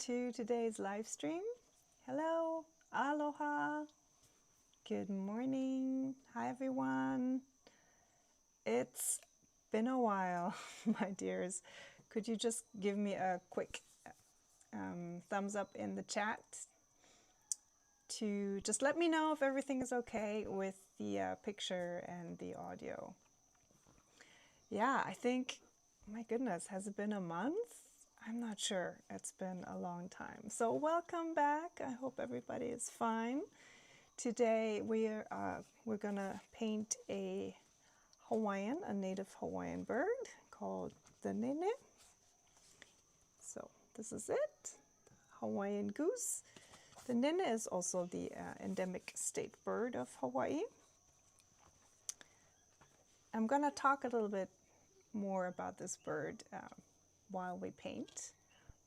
to today's live stream. Hello, aloha, good morning, hi everyone. It's been a while, my dears. Could you just give me a quick thumbs up in the chat to just let me know if everything is okay with the picture and the audio? Yeah, I think, my goodness, has it been a month? I'm not sure. It's been a long time. So welcome back. I hope everybody is fine. Today we're gonna paint a native Hawaiian bird called the Nene. So this is it, Hawaiian goose. The Nene is also the endemic state bird of Hawaii. I'm gonna talk a little bit more about this bird while we paint,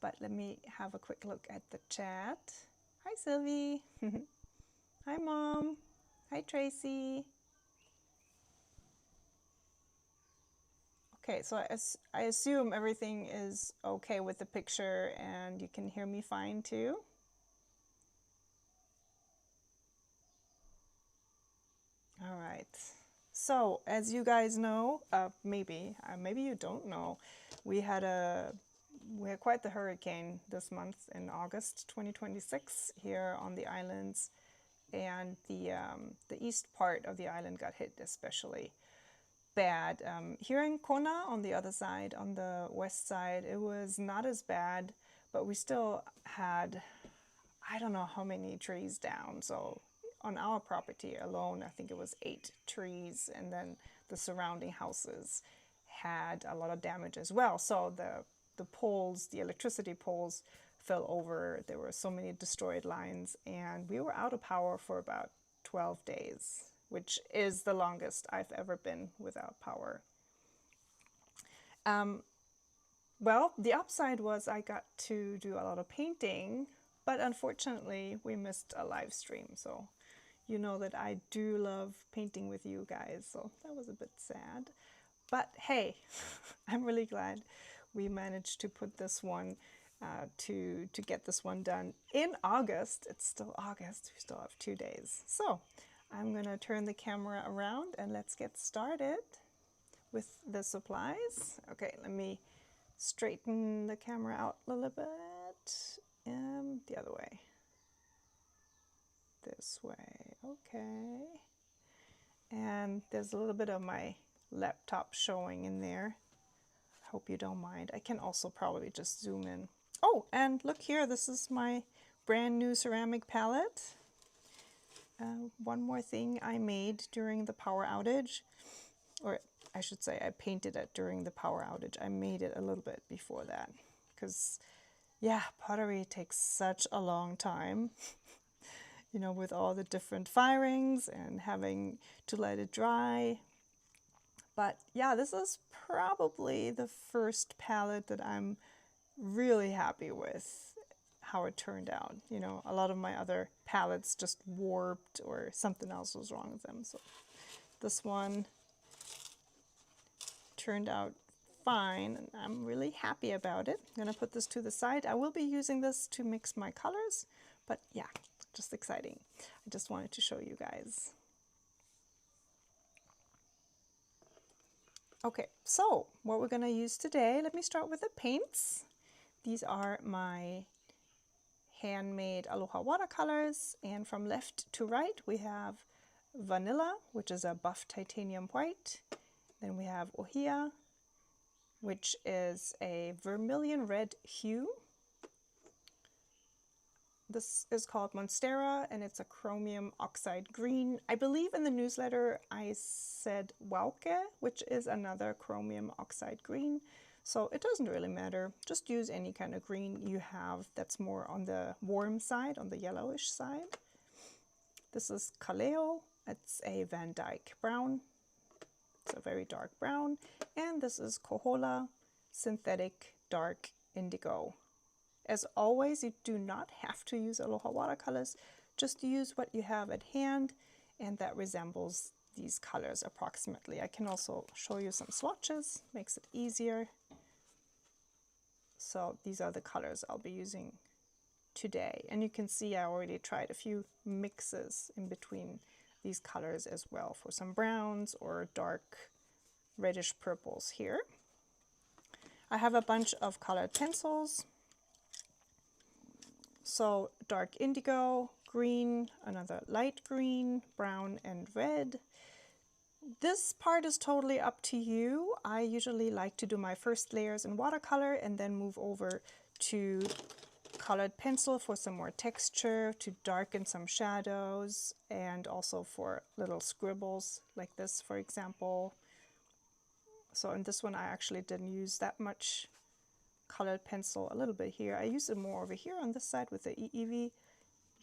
but let me have a quick look at the chat. Hi Sylvie. Hi Mom. Hi Tracy. Okay, so I assume everything is okay with the picture and you can hear me fine too. All right. So as you guys know, maybe you don't know, we had quite the hurricane this month in August 2026 here on the islands, and the east part of the island got hit especially bad. Here in Kona, on the other side, on the west side, it was not as bad, but we still had, I don't know how many trees down. So on our property alone, I think it was 8 trees, and then the surrounding houses had a lot of damage as well. So the poles, the electricity poles fell over. There were so many destroyed lines, and we were out of power for about 12 days, which is the longest I've ever been without power. Well, the upside was I got to do a lot of painting, but unfortunately we missed a live stream. So you know that I do love painting with you guys, so that was a bit sad. But hey, I'm really glad we managed to put this one, to get this one done in August. It's still August, we still have 2 days. So I'm gonna turn the camera around and let's get started with the supplies. Okay, let me straighten the camera out a little bit, and the other way. This way, okay. And there's a little bit of my laptop showing in there. I hope you don't mind. I can also probably just zoom in. Oh, and look here, this is my brand new ceramic palette. One more thing I made during the power outage, or I should say I painted it during the power outage. I made it a little bit before that, because yeah, pottery takes such a long time. You know, with all the different firings and having to let it dry. But yeah, this is probably the first palette that I'm really happy with how it turned out. You know, a lot of my other palettes just warped or something else was wrong with them. So this one turned out fine, and I'm really happy about it. I'm gonna put this to the side. I will be using this to mix my colors, but yeah, just exciting. I just wanted to show you guys. Okay, so what we're gonna use today, let me start with the paints. These are my handmade Aloha watercolors, and from left to right we have Vanilla, which is a buff titanium white. Then we have Ohia, which is a vermilion red hue. This is called Monstera, and it's a chromium oxide green. I believe in the newsletter I said Wauke, which is another chromium oxide green. So it doesn't really matter. Just use any kind of green you have that's more on the warm side, on the yellowish side. This is Kaleo. It's a Van Dyke brown. It's a very dark brown. And this is Kohola, synthetic dark indigo. As always, you do not have to use Aloha watercolors, just use what you have at hand, and that resembles these colors approximately. I can also show you some swatches, makes it easier. So these are the colors I'll be using today. And you can see I already tried a few mixes in between these colors as well for some browns or dark reddish purples here. I have a bunch of colored pencils. So dark indigo, green, another light green, brown and red. This part is totally up to you. I usually like to do my first layers in watercolor and then move over to colored pencil for some more texture, to darken some shadows, and also for little scribbles like this, for example. So in this one I actually didn't use that much colored pencil, a little bit here. I use it more over here on this side with the EEV. You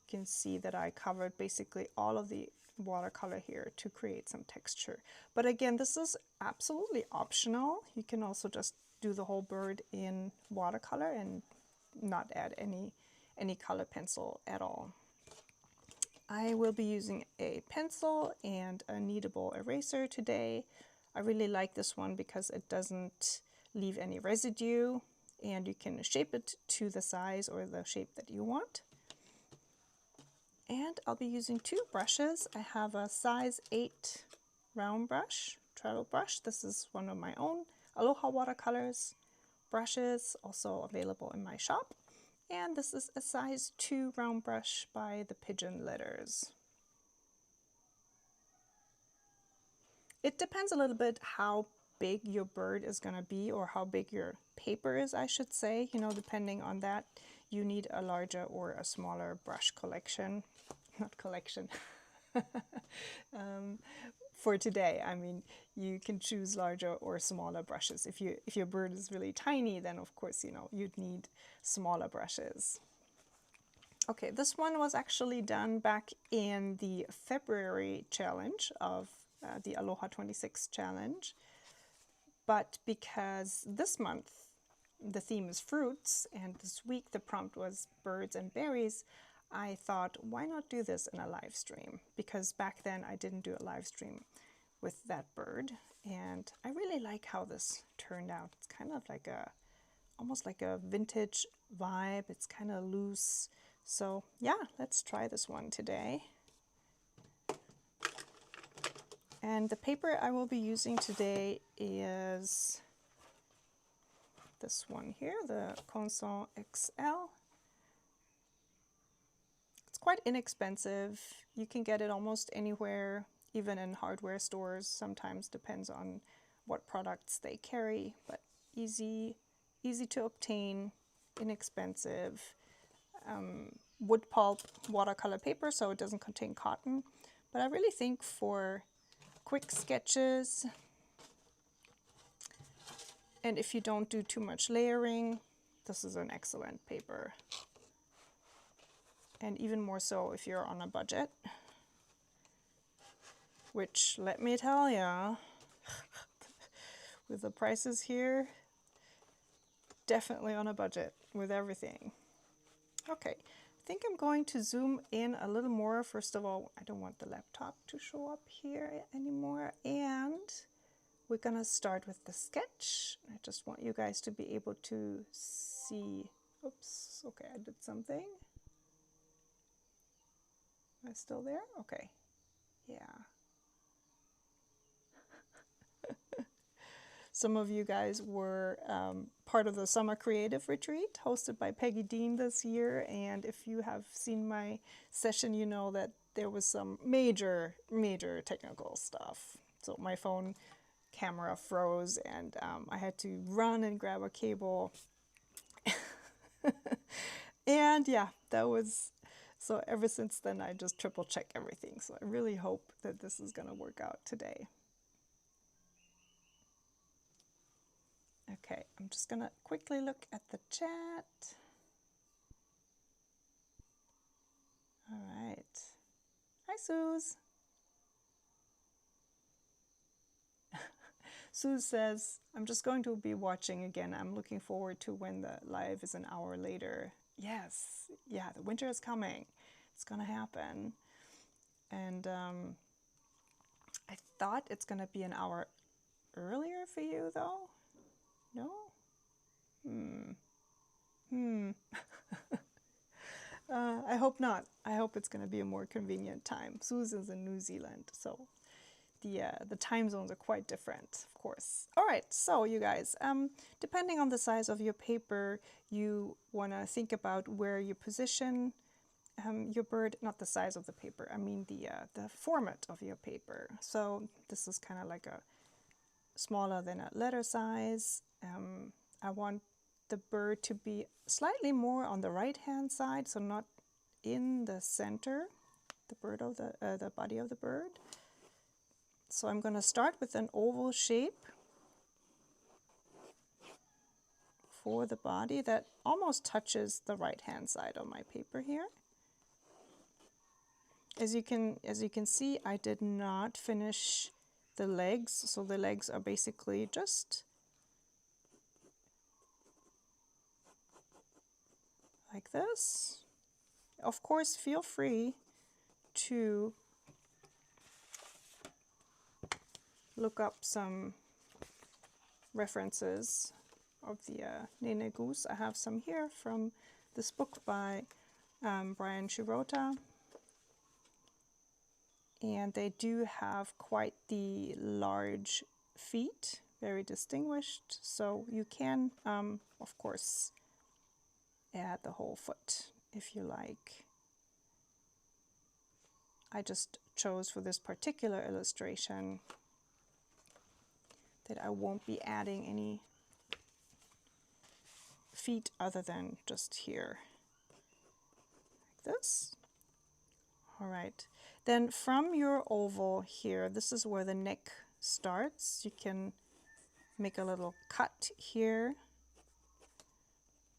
can see that I covered basically all of the watercolor here to create some texture. But again, this is absolutely optional. You can also just do the whole bird in watercolor and not add any color pencil at all. I will be using a pencil and a kneadable eraser today. I really like this one because it doesn't leave any residue, and you can shape it to the size or the shape that you want. And I'll be using two brushes. I have a size 8 round brush, travel brush. This is one of my own Aloha watercolors brushes, also available in my shop. And this is a size 2 round brush by the Pigeon Letters. It depends a little bit how big your bird is going to be, or how big your paper is, I should say. You know, depending on that, you need a larger or a smaller brush collection. Not collection. For today, I mean, you can choose larger or smaller brushes. If your bird is really tiny, then of course, you know, you'd need smaller brushes. Okay, this one was actually done back in the February challenge of the Aloha 26 challenge. But because this month the theme is fruits and this week the prompt was birds and berries, I thought, why not do this in a live stream? Because back then I didn't do a live stream with that bird, and I really like how this turned out. It's kind of like almost like a vintage vibe. It's kind of loose. So yeah, let's try this one today. And the paper I will be using today is this one here, the Conson XL. It's quite inexpensive. You can get it almost anywhere, even in hardware stores. Sometimes depends on what products they carry, but easy to obtain, inexpensive. Wood pulp watercolor paper, so it doesn't contain cotton. But I really think for quick sketches, and if you don't do too much layering, this is an excellent paper. And even more so if you're on a budget, which, let me tell ya, with the prices here, definitely on a budget with everything. Okay, I think I'm going to zoom in a little more. First of all, I don't want the laptop to show up here anymore, and we're gonna start with the sketch. I just want you guys to be able to see. Oops, okay, I did something. Am I still there? Okay, yeah. Some of you guys were part of the Summer Creative Retreat hosted by Peggy Dean this year, and if you have seen my session, you know that there was some major technical stuff. So my phone camera froze, and I had to run and grab a cable. And yeah, that was, so ever since then I just triple check everything. So I really hope that this is gonna work out today. Okay, I'm just gonna quickly look at the chat. All right. Hi, Suze. Suze says, I'm just going to be watching again. I'm looking forward to when the live is an hour later. Yes, yeah, the winter is coming. It's gonna happen. And I thought it's gonna be an hour earlier for you though. No? I hope not. I hope it's going to be a more convenient time. Susan's in New Zealand, so the time zones are quite different, of course. All right, so you guys, depending on the size of your paper, you want to think about where you position your bird, not the size of the paper, I mean the format of your paper. So this is kind of like a smaller than a letter size. I want the bird to be slightly more on the right hand side, so not in the center, the body of the bird. So I'm going to start with an oval shape for the body that almost touches the right hand side of my paper here. As you can see, I did not finish the legs, so the legs are basically just like this. Of course, feel free to look up some references of the Nene goose. I have some here from this book by Brian Shirota. And they do have quite the large feet, very distinguished. So you can, of course, add the whole foot if you like. I just chose for this particular illustration that I won't be adding any feet other than just here, like this. All right, then from your oval here, this is where the neck starts. You can make a little cut here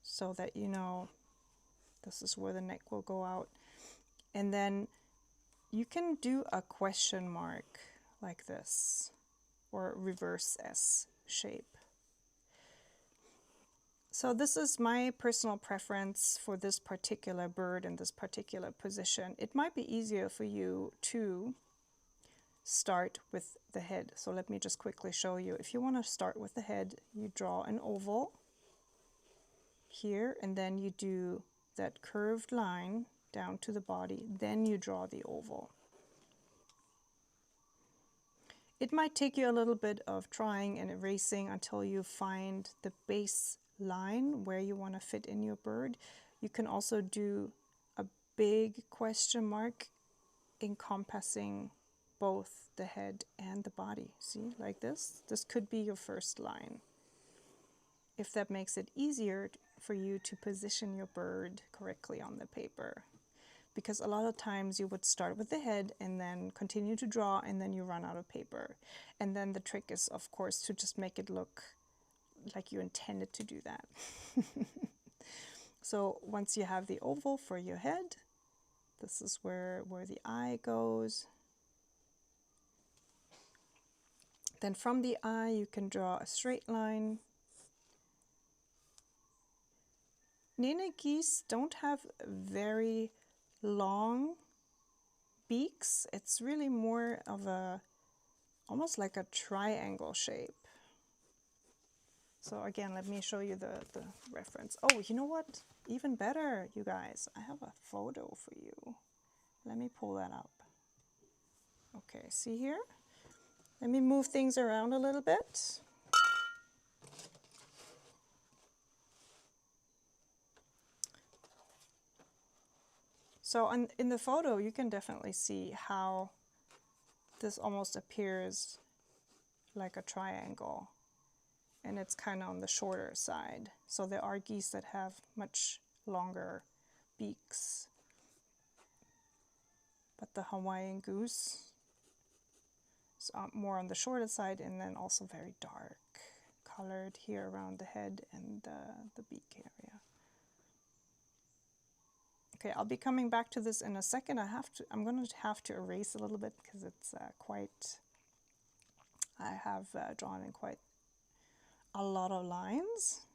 so that you know this is where the neck will go out. And then you can do a question mark like this, or reverse S shape. So this is my personal preference for this particular bird in this particular position. It might be easier for you to start with the head. So let me just quickly show you. If you want to start with the head, you draw an oval here, and then you do that curved line down to the body, then you draw the oval. It might take you a little bit of trying and erasing until you find the base line where you want to fit in your bird. You can also do a big question mark encompassing both the head and the body. See, like this? This could be your first line, if that makes it easier for you to position your bird correctly on the paper. Because a lot of times you would start with the head and then continue to draw, and then you run out of paper. And then the trick is, of course, to just make it look like you intended to do that. So once you have the oval for your head, this is where the eye goes. Then from the eye you can draw a straight line. Nene geese don't have very long beaks. It's really more of a, almost like a triangle shape. So again, let me show you the reference. Oh, you know what? Even better, you guys. I have a photo for you. Let me pull that up. Okay, see here? Let me move things around a little bit. So in the photo, you can definitely see how this almost appears like a triangle. And it's kind of on the shorter side. So there are geese that have much longer beaks. But the Hawaiian goose is more on the shorter side, and then also very dark colored here around the head and the beak area. Okay, I'll be coming back to this in a second. I'm going to have to erase a little bit because it's I have drawn in quite a lot of lines.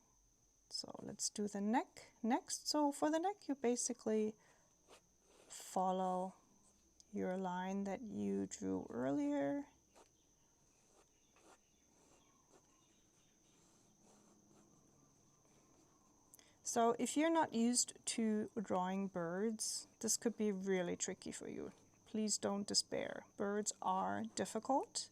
So let's do the neck next. So for the neck, you basically follow your line that you drew earlier. So if you're not used to drawing birds, this could be really tricky for you. Please don't despair. Birds are difficult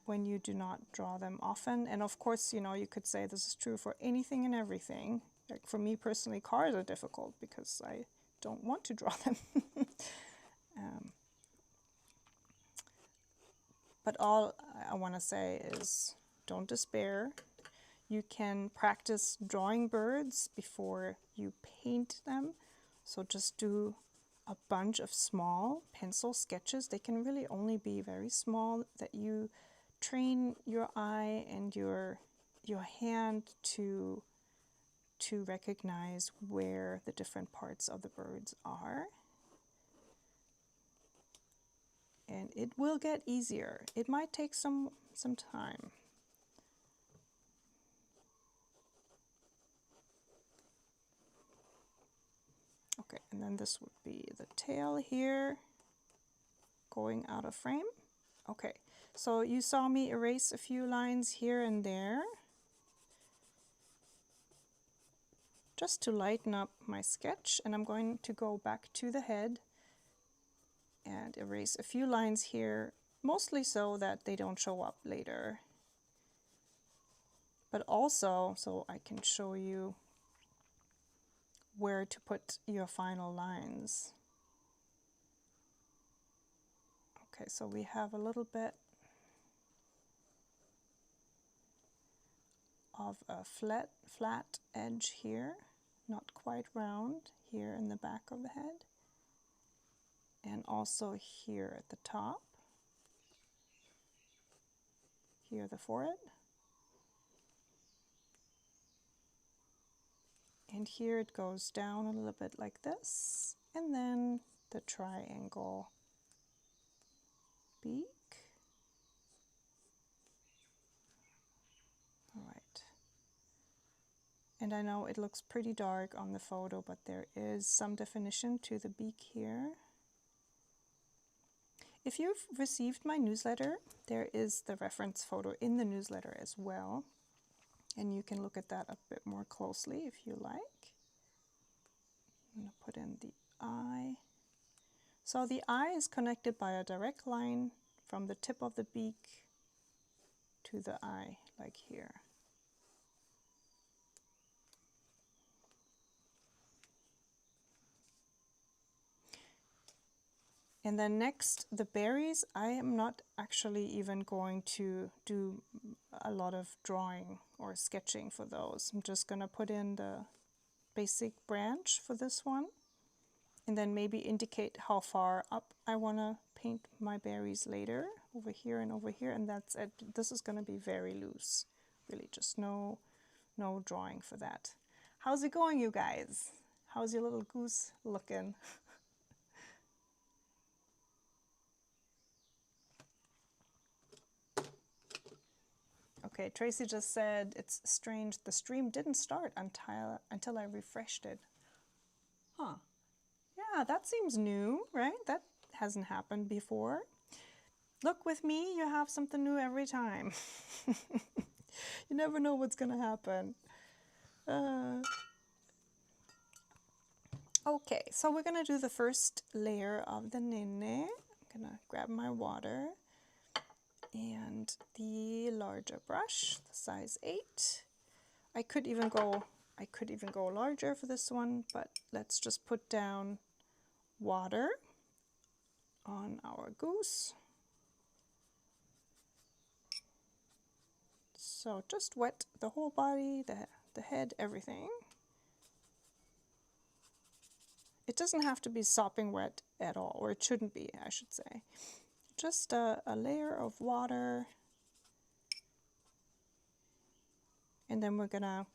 when you do not draw them often. And of course, you know, you could say this is true for anything and everything. Like for me personally, cars are difficult because I don't want to draw them. But all I want to say is don't despair. You can practice drawing birds before you paint them. So just do a bunch of small pencil sketches. They can really only be very small, that you train your eye and your hand to recognize where the different parts of the birds are. And it will get easier. It might take some time. Okay, and then this would be the tail here, going out of frame. Okay, so you saw me erase a few lines here and there, just to lighten up my sketch, and I'm going to go back to the head and erase a few lines here, mostly so that they don't show up later, but also so I can show you where to put your final lines. Okay, so we have a little bit of a flat edge here, not quite round, here in the back of the head, and also here at the top, here the forehead, and here it goes down a little bit like this, and then the triangle beak. All right. And I know it looks pretty dark on the photo, but there is some definition to the beak here. If you've received my newsletter, there is the reference photo in the newsletter as well, and you can look at that a bit more closely if you like. I'm going to put in the eye. So the eye is connected by a direct line from the tip of the beak to the eye, like here. And then next, the berries. I am not actually even going to do a lot of drawing or sketching for those. I'm just going to put in the basic branch for this one, and then maybe indicate how far up I want to paint my berries later, over here and over here, and that's it. This is going to be very loose, really just no drawing for that. How's it going, you guys? How's your little goose looking? Okay, Tracy just said it's strange the stream didn't start until I refreshed it. Huh. Yeah, that seems new, right? That hasn't happened before. Look, with me, you have something new every time. You never know what's going to happen. Okay, so we're going to do the first layer of the nene. I'm going to grab my water and the larger brush, the size 8. I could even go larger for this one, but let's just put down water on our goose. So just wet the whole body, the head, everything. It doesn't have to be sopping wet at all, or it shouldn't be, I should say. Just a layer of water, and then we're gonna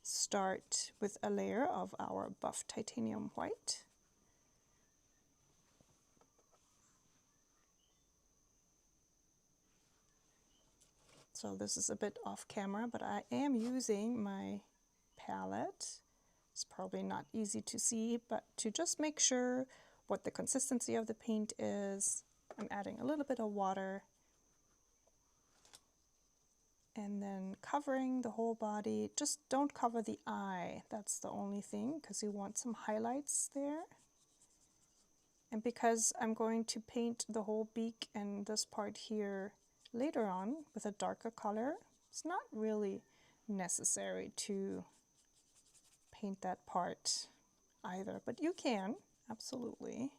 start with a layer of our buff titanium white. So this is a bit off camera, but I am using my palette. It's probably not easy to see, but to just make sure what the consistency of the paint is, I'm adding a little bit of water. And then covering the whole body. Just don't cover the eye. That's the only thing, because you want some highlights there. And because I'm going to paint the whole beak and this part here later on with a darker color, it's not really necessary to paint that part either, but you can, absolutely.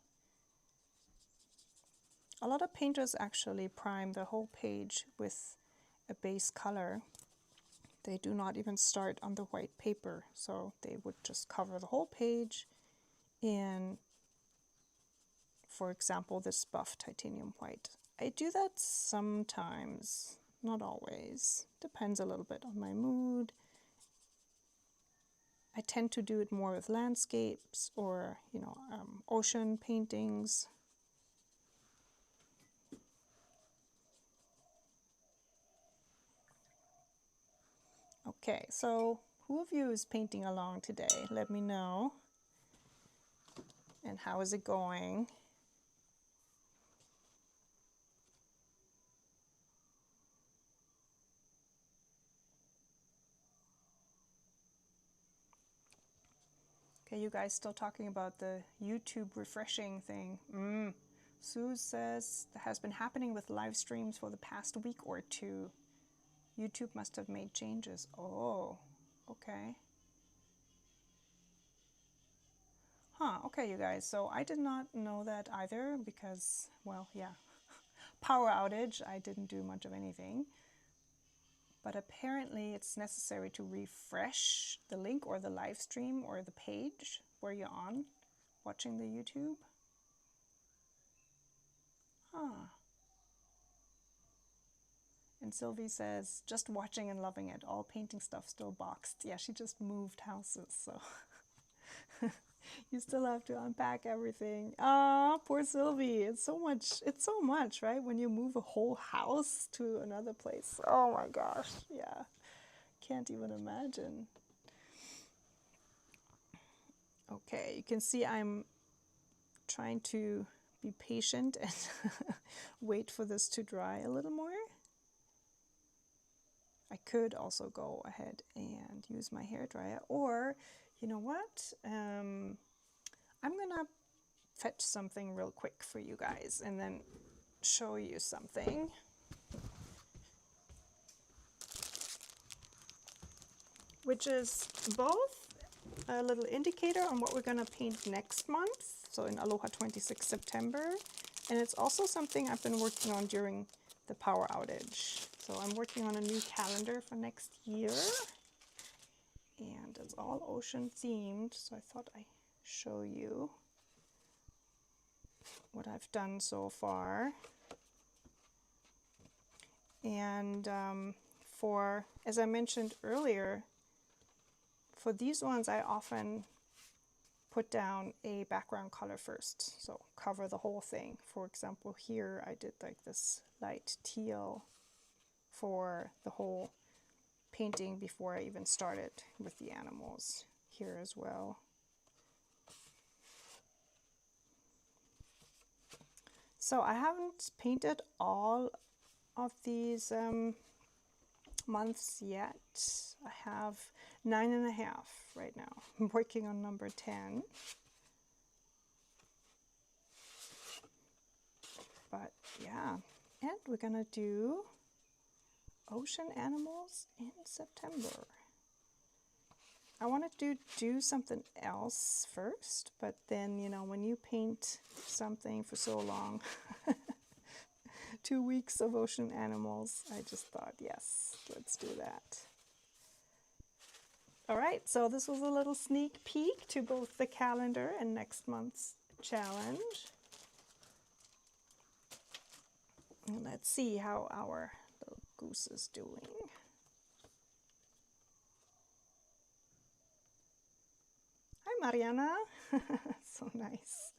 A lot of painters actually prime the whole page with a base color. They do not even start on the white paper, so they would just cover the whole page in, for example, this buff titanium white. I do that sometimes, not always. Depends a little bit on my mood. I tend to do it more with landscapes or, ocean paintings. Okay, so who of you is painting along today? Let me know. And how is it going? Okay, you guys still talking about the YouTube refreshing thing. Sue says that has been happening with live streams for the past week or two. YouTube must have made changes. Oh, okay. Huh, okay, you guys. So I did not know that either because, well, yeah, power outage. I didn't do much of anything. But apparently it's necessary to refresh the link or the live stream or the page where you're on watching the YouTube. Huh. And Sylvie says, just watching and loving it. All painting stuff still boxed. Yeah, she just moved houses, so you still have to unpack everything. Ah, poor Sylvie. It's so much, right? When you move a whole house to another place. Oh my gosh, yeah. Can't even imagine. Okay, you can see I'm trying to be patient and wait for this to dry a little more. I could also go ahead and use my hairdryer, or you know what? I'm gonna fetch something real quick for you guys and then show you something. Which is both a little indicator on what we're gonna paint next month, so in Aloha 26 September, and it's also something I've been working on during the power outage. So I'm working on a new calendar for next year, and it's all ocean themed, so I thought I'd show you what I've done so far. And as I mentioned earlier, for these ones I often put down a background color first, so cover the whole thing. For example, here I did like this light teal for the whole painting before I even started with the animals here as well. So I haven't painted all of these months yet. I have 9.5 right now. I'm working on number 10. But yeah, and we're gonna do ocean animals in September. I wanted to do something else first, but then, when you paint something for so long, 2 weeks of ocean animals, I just thought, yes, let's do that. All right, so this was a little sneak peek to both the calendar and next month's challenge. And let's see how our little goose is doing. Hi, Mariana. So nice.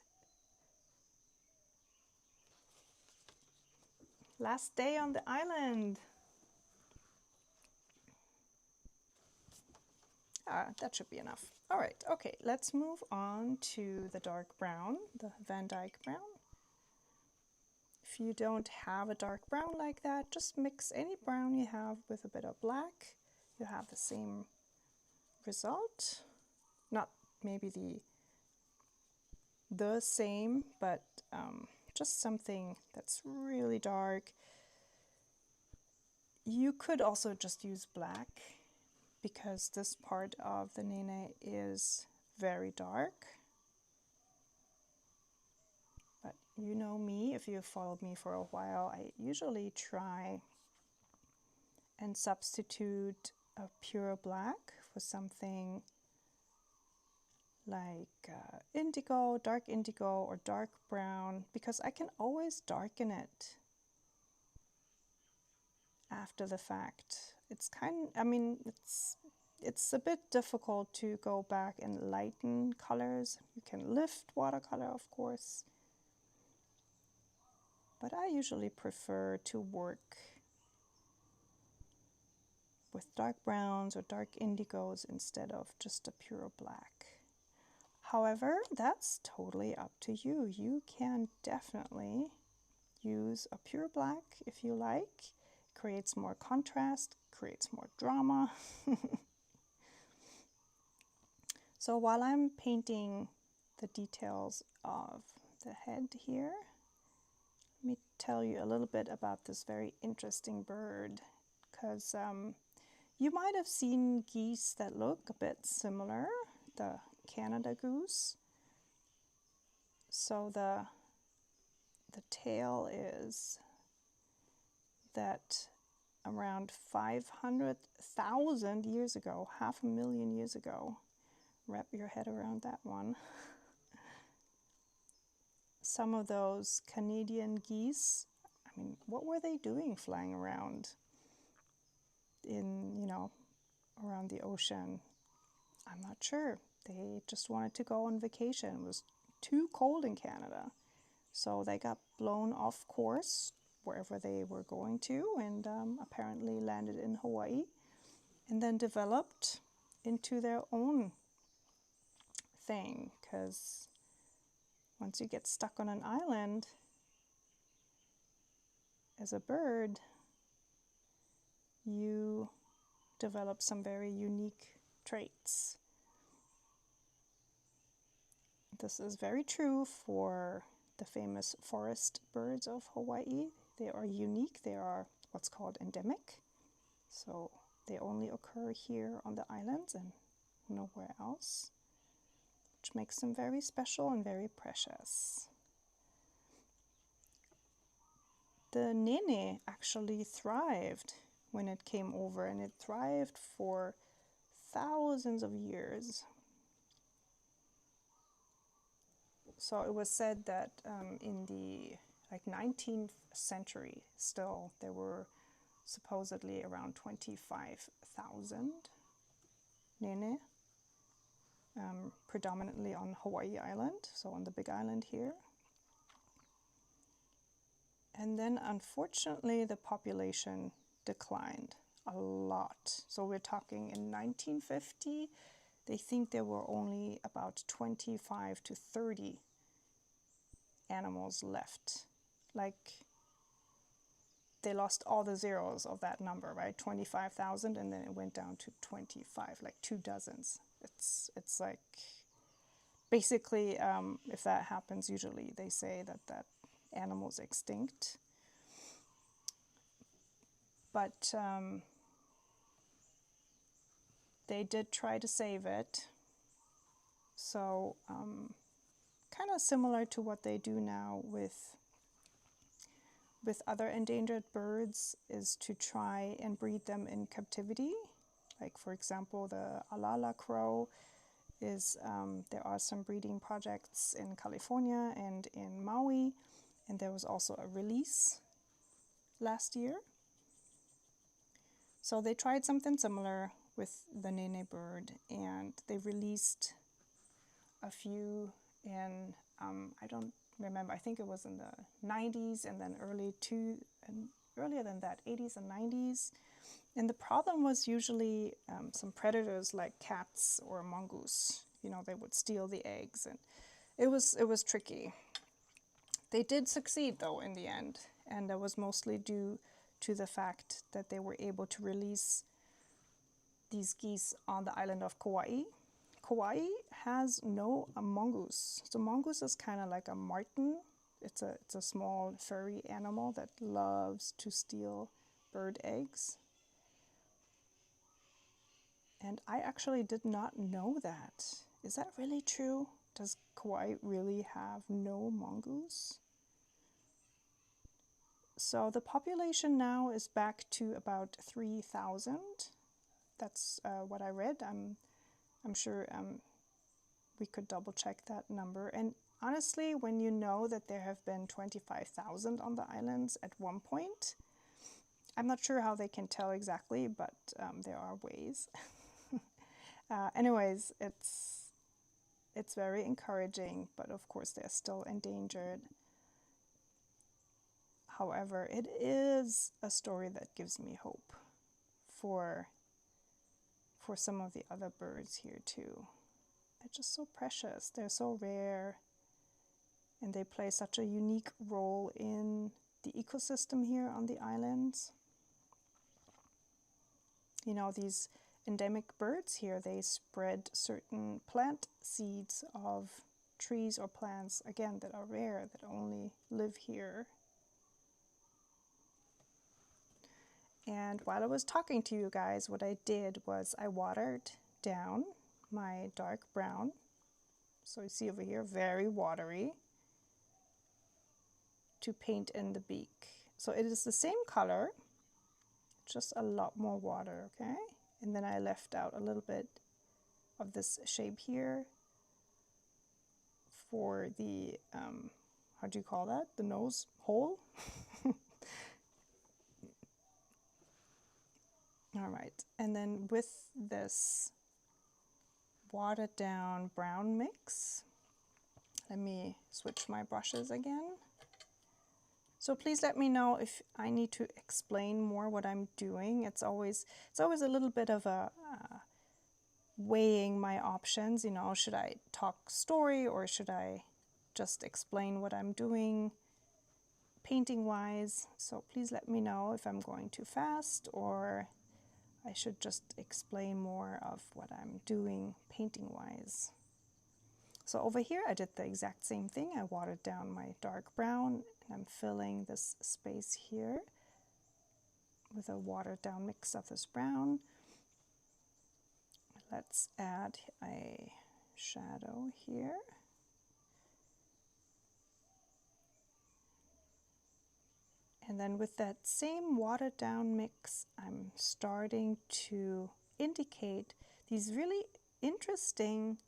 Last day on the island. That should be enough. All right, okay, let's move on to the dark brown, the Van Dyke brown. If you don't have a dark brown like that, just mix any brown you have with a bit of black. You have the same result. Not maybe the same, but just something that's really dark. You could also just use black because this part of the nene is very dark. But you know me, if you've followed me for a while, I usually try and substitute a pure black for something like indigo, dark indigo, or dark brown, because I can always darken it after the fact. It's it's a bit difficult to go back and lighten colors. You can lift watercolor, of course, but I usually prefer to work with dark browns or dark indigos instead of just a pure black. However, that's totally up to you. You can definitely use a pure black if you like. Creates more contrast, creates more drama. So while I'm painting the details of the head here, let me tell you a little bit about this very interesting bird, because you might have seen geese that look a bit similar, the Canada goose. So the tale is that around 500,000 years ago, 500,000 years ago, wrap your head around that one, some of those Canadian geese, I mean, what were they doing flying around in, around the ocean? I'm not sure. They just wanted to go on vacation. It was too cold in Canada. So they got blown off course wherever they were going to, and apparently landed in Hawaii, and then developed into their own thing, because once you get stuck on an island as a bird, you develop some very unique traits. This is very true for the famous forest birds of Hawaii. They are unique. They are what's called endemic. So they only occur here on the islands and nowhere else, which makes them very special and very precious. The nene actually thrived when it came over, and it thrived for thousands of years. So it was said that in the 19th century, still there were supposedly around 25,000 nene, predominantly on Hawaii Island, so on the Big Island here. And then unfortunately the population declined a lot. So we're talking in 1950, they think there were only about 25 to 30 animals left. Like, they lost all the zeros of that number, right? 25,000, and then it went down to 25, like 2 dozens. It's like, basically, if that happens, usually they say that animal's extinct. But they did try to save it. So kind of similar to what they do now with other endangered birds, is to try and breed them in captivity. Like, for example, the alala crow is, there are some breeding projects in California and in Maui, and there was also a release last year. So they tried something similar with the nene bird, and they released a few in, I don't remember, I think it was in the 90s, and then earlier than that, 80s and 90s. And the problem was usually some predators like cats or mongoose. They would steal the eggs, and it was tricky. They did succeed though in the end, and that was mostly due to the fact that they were able to release these geese on the island of Kauai. Kauai has no mongoose. So mongoose is kind of like a marten. It's a small furry animal that loves to steal bird eggs. And I actually did not know that. Is that really true? Does Kauai really have no mongoose? So the population now is back to about 3,000. That's what I read. I'm sure we could double check that number. And honestly, when you know that there have been 25,000 on the islands at one point, I'm not sure how they can tell exactly, but there are ways. Anyways, it's very encouraging, but of course they're still endangered. However, it is a story that gives me hope for some of the other birds here too. They're just so precious. They're so rare, and they play such a unique role in the ecosystem here on the islands. You know, these endemic birds here, they spread certain plant seeds of trees or plants, again, that are rare, that only live here. And while I was talking to you guys, what I did was I watered down my dark brown. So you see over here, very watery, to paint in the beak. So it is the same color, just a lot more water, okay? And then I left out a little bit of this shape here for the, how do you call that? The nose hole? All right, and then with this watered down brown mix, let me switch my brushes again. So please let me know if I need to explain more what I'm doing. It's always a little bit of a weighing my options. You know, should I talk story or should I just explain what I'm doing painting wise? So please let me know if I'm going too fast or I should just explain more of what I'm doing painting wise. So over here I did the exact same thing. I watered down my dark brown and I'm filling this space here with a watered down mix of this brown. Let's add a shadow here. And then with that same watered down mix, I'm starting to indicate these really interesting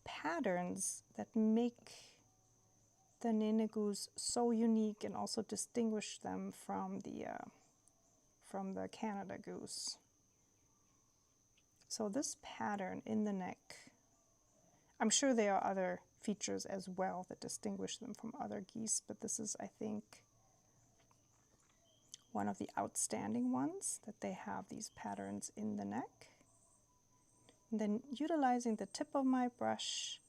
patterns that make the Nene goose so unique and also distinguish them from the Canada goose. So this pattern in the neck, I'm sure there are other features as well that distinguish them from other geese, but this is, I think, one of the outstanding ones, that they have these patterns in the neck. And then utilizing the tip of my brush,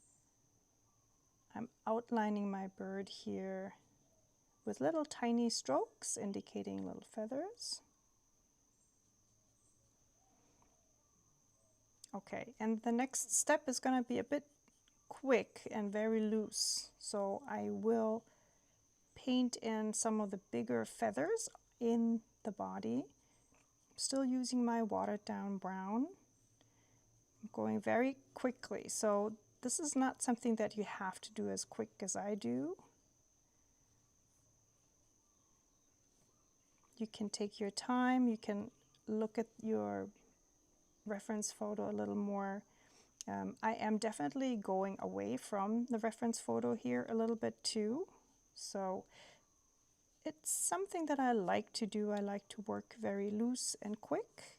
I'm outlining my bird here with little tiny strokes indicating little feathers. Okay, and the next step is going to be a bit quick and very loose. So I will paint in some of the bigger feathers in the body. I'm still using my watered down brown. I'm going very quickly. So this is not something that you have to do as quick as I do. You can take your time. You can look at your reference photo a little more. I am definitely going away from the reference photo here a little bit too. So it's something that I like to do. I like to work very loose and quick,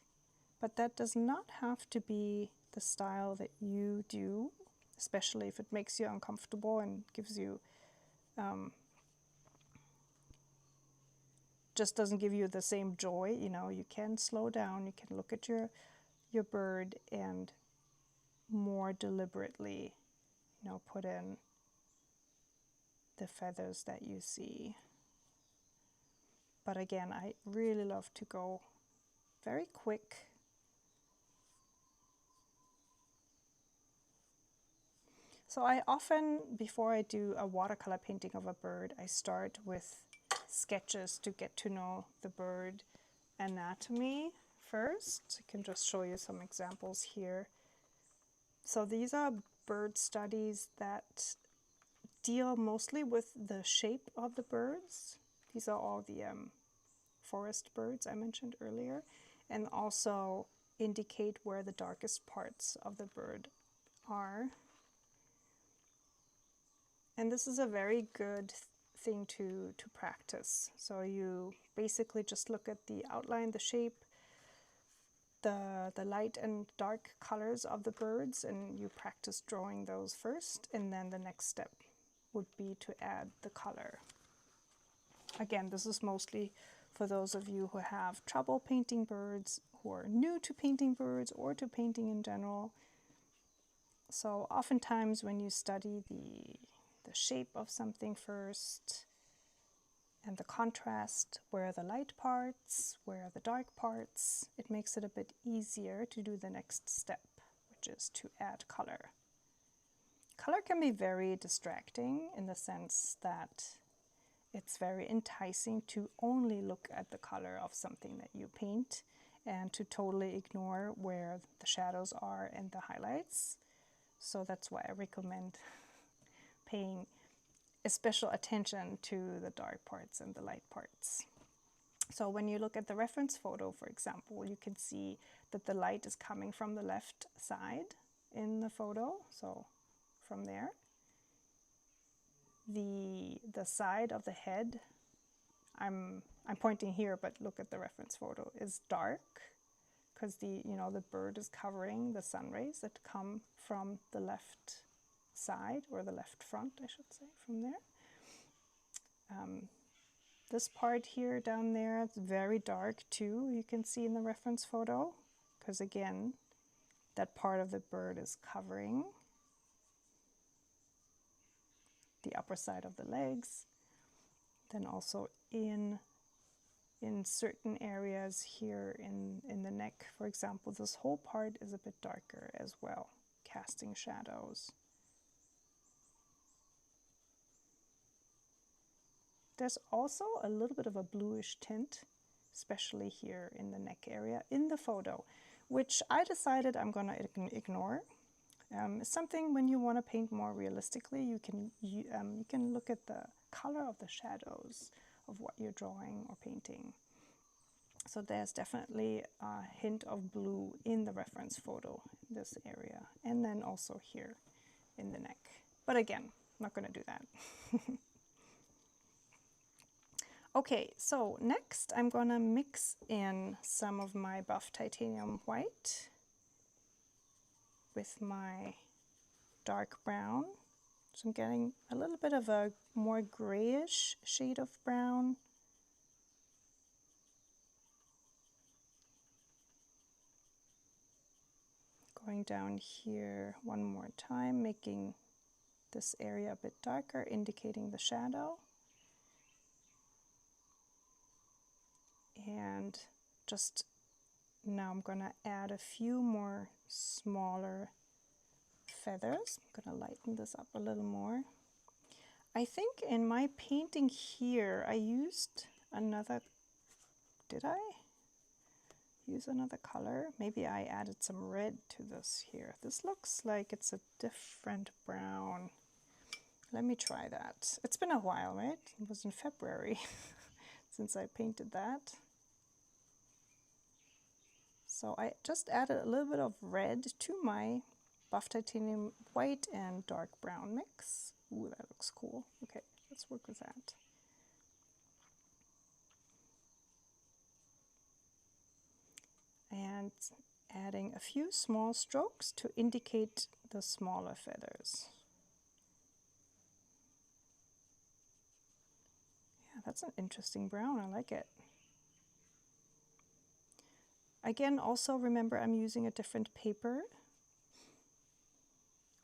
but that does not have to be the style that you do, especially if it makes you uncomfortable and gives you, just doesn't give you the same joy. You know, you can slow down, you can look at your bird and more deliberately, you know, put in the feathers that you see. But again, I really love to go very quick. So I often, before I do a watercolor painting of a bird, I start with sketches to get to know the bird anatomy first. I can just show you some examples here. So these are bird studies that deal mostly with the shape of the birds. These are all the forest birds I mentioned earlier, and also indicate where the darkest parts of the bird are. And this is a very good thing to practice. So you basically just look at the outline, the shape, the light and dark colors of the birds, and you practice drawing those first, and then the next step would be to add the color. Again, this is mostly for those of you who have trouble painting birds, who are new to painting birds or to painting in general. So oftentimes when you study the shape of something first and the contrast, where are the light parts, where are the dark parts, it makes it a bit easier to do the next step, which is to add color. Color can be very distracting in the sense that it's very enticing to only look at the color of something that you paint and to totally ignore where the shadows are and the highlights. So that's why I recommend paying special attention to the dark parts and the light parts. So when you look at the reference photo, for example, you can see that the light is coming from the left side in the photo, so from there. The side of the head, I'm pointing here, but look at the reference photo, is dark because the bird is covering the sun rays that come from the left side, or the left front, I should say, from there. This part here down there, it's very dark too, you can see in the reference photo, because again, that part of the bird is covering the upper side of the legs. Then also in certain areas here in the neck, for example, this whole part is a bit darker as well, casting shadows. There's also a little bit of a bluish tint, especially here in the neck area in the photo, which I decided I'm going to ignore. It's something when you want to paint more realistically, you can look at the color of the shadows of what you're drawing or painting. So there's definitely a hint of blue in the reference photo in this area, and then also here in the neck. But again, I'm not going to do that. Okay, so next I'm going to mix in some of my buff titanium white with my dark brown. So I'm getting a little bit of a more grayish shade of brown. Going down here one more time, making this area a bit darker, indicating the shadow. And just now I'm going to add a few more smaller feathers. I'm going to lighten this up a little more. I think in my painting here I used another, did I use another color? Maybe I added some red to this here. This looks like it's a different brown. Let me try that. It's been a while, right? It was in February since I painted that. So I just added a little bit of red to my buff titanium white and dark brown mix. Ooh, that looks cool. Okay, let's work with that. And adding a few small strokes to indicate the smaller feathers. Yeah, that's an interesting brown. I like it. Again, also remember I'm using a different paper.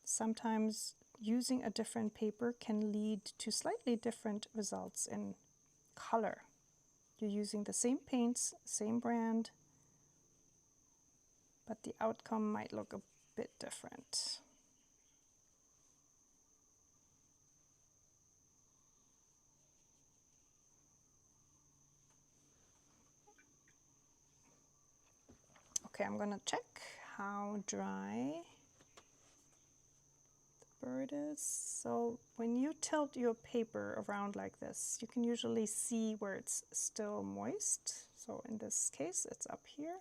Sometimes using a different paper can lead to slightly different results in color. You're using the same paints, same brand, but the outcome might look a bit different. Okay, I'm gonna check how dry the bird is. So when you tilt your paper around like this, you can usually see where it's still moist. So in this case, it's up here.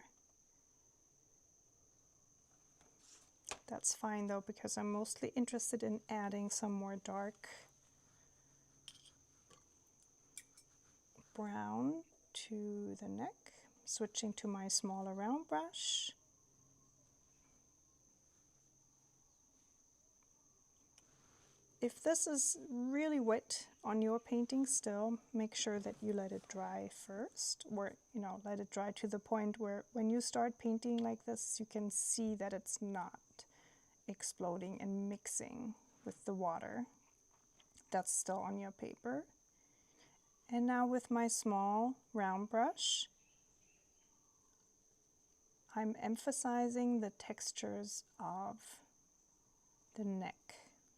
That's fine though, because I'm mostly interested in adding some more dark brown to the neck. Switching to my smaller round brush. If this is really wet on your painting still, make sure that you let it dry first, or let it dry to the point where when you start painting like this, you can see that it's not exploding and mixing with the water that's still on your paper. And now with my small round brush, I'm emphasizing the textures of the neck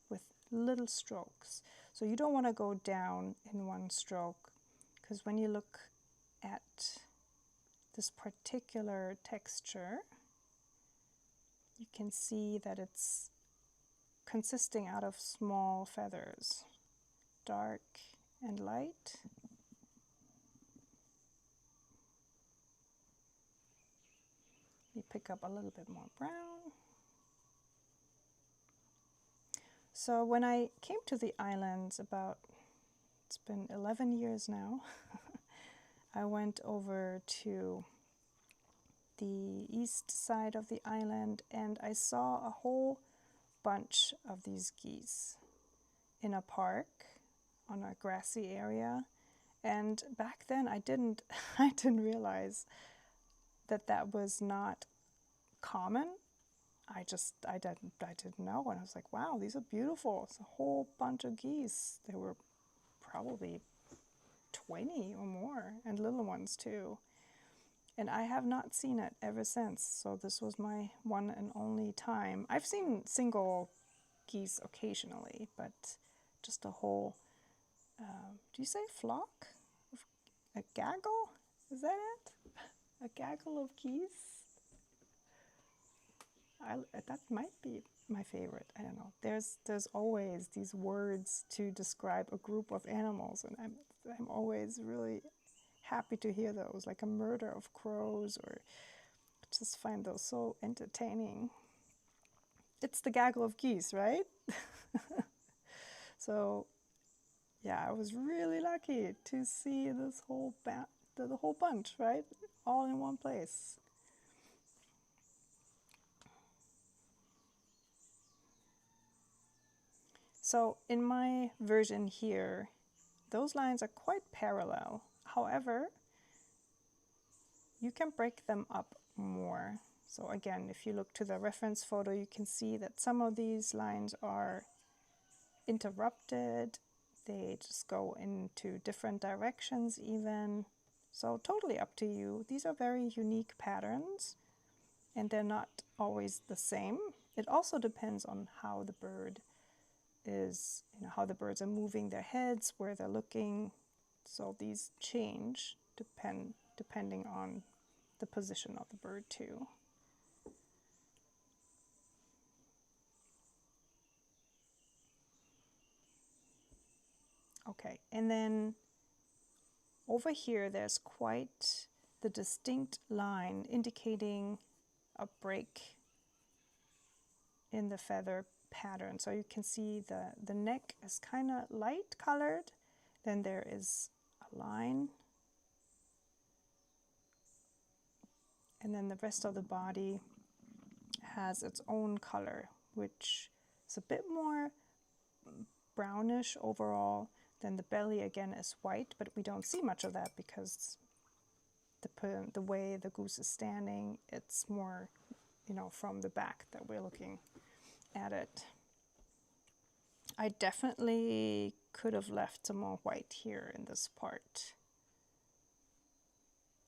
with little strokes. So you don't want to go down in one stroke, because when you look at this particular texture, you can see that it's consisting out of small feathers, dark and light. You pick up a little bit more brown. So when I came to the islands it's been 11 years now, I went over to the east side of the island and I saw a whole bunch of these geese in a park on a grassy area. And back then I didn't realize that was not common. I didn't know, and I was like, wow, these are beautiful. It's a whole bunch of geese. There were probably 20 or more, and little ones too. And I have not seen it ever since, so this was my one and only time. I've seen single geese occasionally, but just a whole, do you say flock? A gaggle? Is that it? A gaggle of geese? That might be my favorite. I don't know. There's always these words to describe a group of animals, and I'm always really happy to hear those, like a murder of crows, or just find those so entertaining. It's the gaggle of geese, right? So yeah, I was really lucky to see this whole the whole bunch, right? All in one place. So in my version here, those lines are quite parallel. However, you can break them up more. So again, if you look to the reference photo, you can see that some of these lines are interrupted. They just go into different directions even. So totally up to you. These are very unique patterns, and they're not always the same. It also depends on how the bird is, how the birds are moving their heads, where they're looking. So these change depending on the position of the bird too. Okay, and then over here there's quite the distinct line indicating a break in the feather pattern. So you can see the neck is kind of light colored, then there is a line, and then the rest of the body has its own color, which is a bit more brownish overall. Then the belly again is white, but we don't see much of that because the way the goose is standing, it's more, from the back that we're looking at it. I definitely could have left some more white here in this part.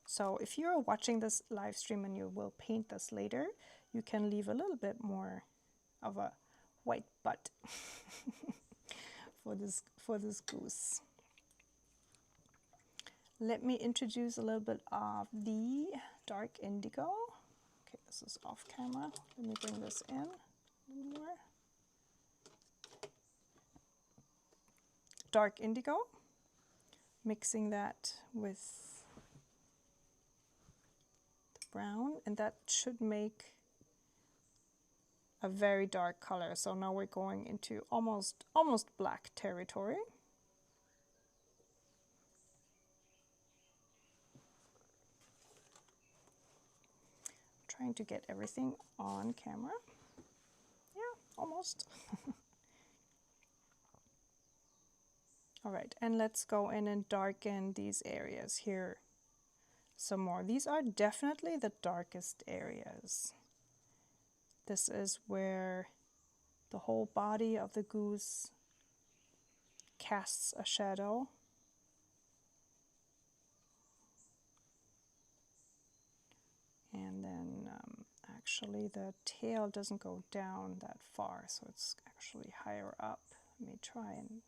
So if you're watching this live stream and you will paint this later, you can leave a little bit more of a white butt for this goose. Let me introduce a little bit of the dark indigo. Okay, this is off camera. Let me bring this in a little more. Dark indigo, mixing that with the brown, and that should make a very dark color. So now we're going into almost black territory. Trying to get everything on camera. Yeah, almost. All right, and let's go in and darken these areas here some more. These are definitely the darkest areas. This is where the whole body of the goose casts a shadow. And then actually the tail doesn't go down that far, so it's actually higher up. Let me try and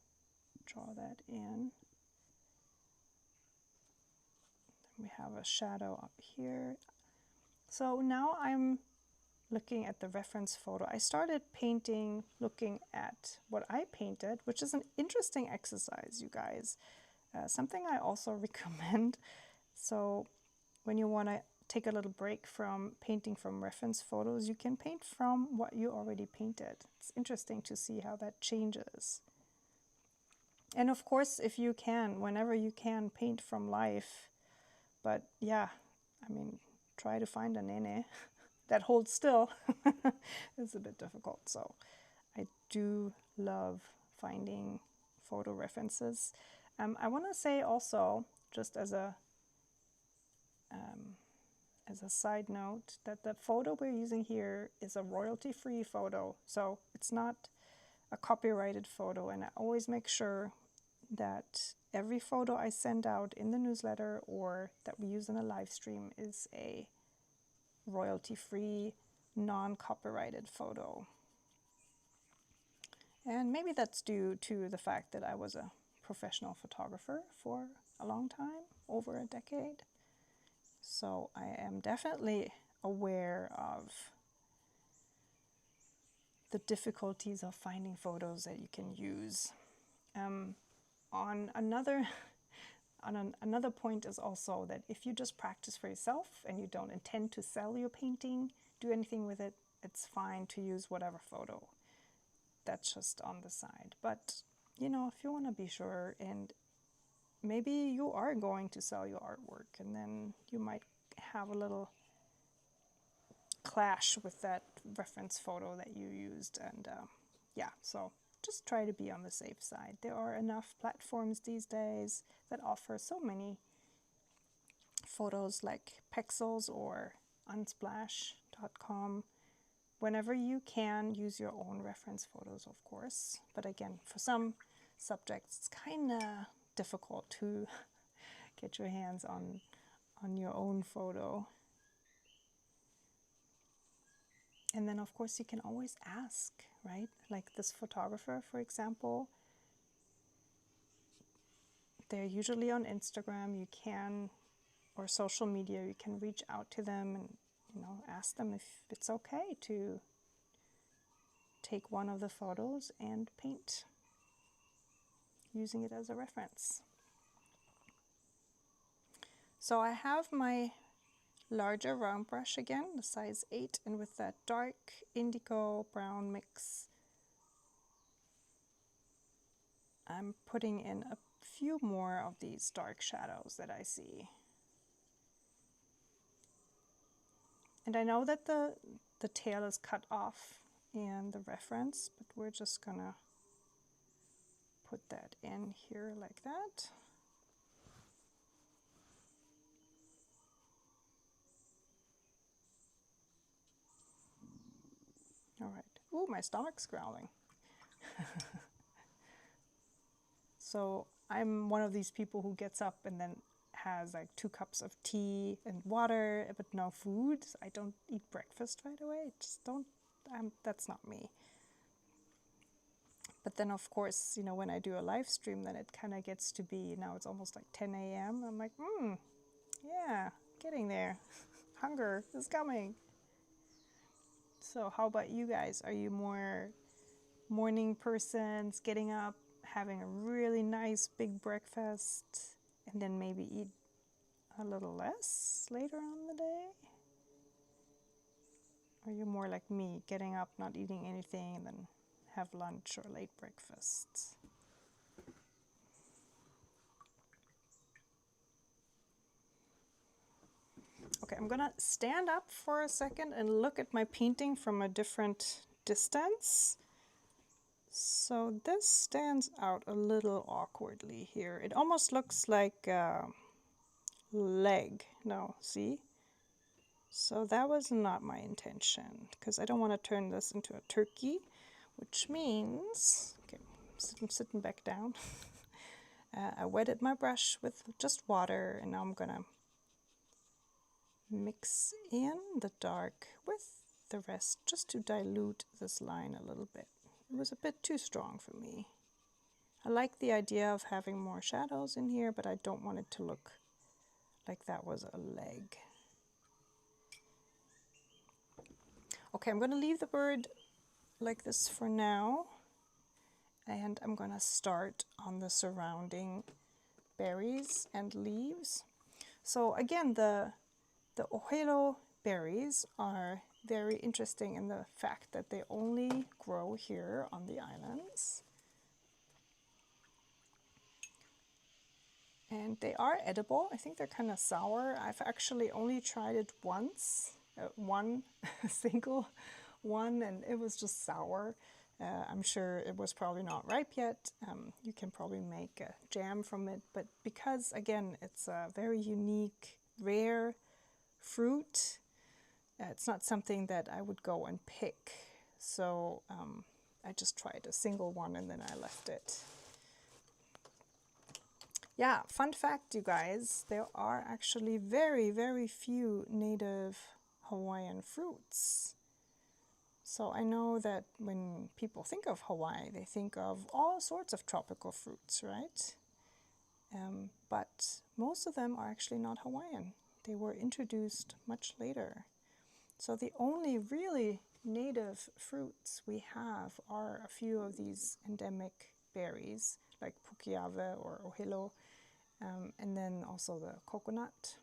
draw that in. We have a shadow up here. So now I'm looking at the reference photo. I started painting looking at what I painted, which is an interesting exercise, you guys. Something I also recommend. So when you want to take a little break from painting from reference photos, you can paint from what you already painted. It's interesting to see how that changes. And of course, if you can, whenever you can, paint from life. But yeah, I mean, try to find a nene that holds still. It's a bit difficult. So I do love finding photo references. I want to say also, just as a side note, that the photo we're using here is a royalty-free photo. So it's not a copyrighted photo, and I always make sure that every photo I send out in the newsletter or that we use in a live stream is a royalty-free, non-copyrighted photo. And maybe that's due to the fact that I was a professional photographer for a long time, over a decade. So I am definitely aware of the difficulties of finding photos that you can use. On another point is also that if you just practice for yourself and you don't intend to sell your painting, do anything with it, it's fine to use whatever photo. That's just on the side. But, you know, if you want to be sure, and maybe you are going to sell your artwork, and then you might have a little clash with that reference photo that you used. And yeah, so just try to be on the safe side. There are enough platforms these days that offer so many photos like Pexels or unsplash.com. Whenever you can, use your own reference photos, of course. But again, for some subjects, it's kind of difficult to get your hands on your own photo. And then, of course, you can always ask, right? Like this photographer, for example, they're usually on Instagram. You can, or social media, you can reach out to them and, you know, ask them if it's okay to take one of the photos and paint using it as a reference. So I have my larger round brush again, the size 8, and with that dark indigo brown mix, I'm putting in a few more of these dark shadows that I see. And I know that the tail is cut off in the reference, but we're just gonna put that in here like that. All right. Ooh, my stomach's growling. So I'm one of these people who gets up and then has like 2 cups of tea and water, but no food. I don't eat breakfast right away. Just don't, that's not me. But then of course, you know, when I do a live stream, then it kind of gets to be, now it's almost like 10 a.m. I'm like, yeah, getting there. Hunger is coming. So how about you guys? Are you more morning persons, getting up, having a really nice big breakfast, and then maybe eat a little less later on the day? Or are you more like me, getting up, not eating anything, and then have lunch or late breakfast? Okay, I'm gonna stand up for a second and look at my painting from a different distance. So this stands out a little awkwardly here. It almost looks like a leg. No, see? So that was not my intention, because I don't want to turn this into a turkey, which means, okay, I'm sitting back down. I wetted my brush with just water, and now I'm gonna mix in the dark with the rest just to dilute this line a little bit. It was a bit too strong for me. I like the idea of having more shadows in here, but I don't want it to look like that was a leg. Okay, I'm going to leave the bird like this for now, and I'm going to start on the surrounding berries and leaves. So again, the ohelo berries are very interesting in the fact that they only grow here on the islands. And they are edible. I think they're kind of sour. I've actually only tried it once, one single one, and it was just sour. I'm sure it was probably not ripe yet. You can probably make a jam from it, but because again it's a very unique, rare fruit, it's not something that I would go and pick. So I just tried a single one and then I left it. Yeah, fun fact, you guys, there are actually very, very few native Hawaiian fruits. So I know that when people think of Hawaii, they think of all sorts of tropical fruits, right? But most of them are actually not Hawaiian. They were introduced much later. So the only really native fruits we have are a few of these endemic berries, like pukiave or ohelo, and then also the coconut.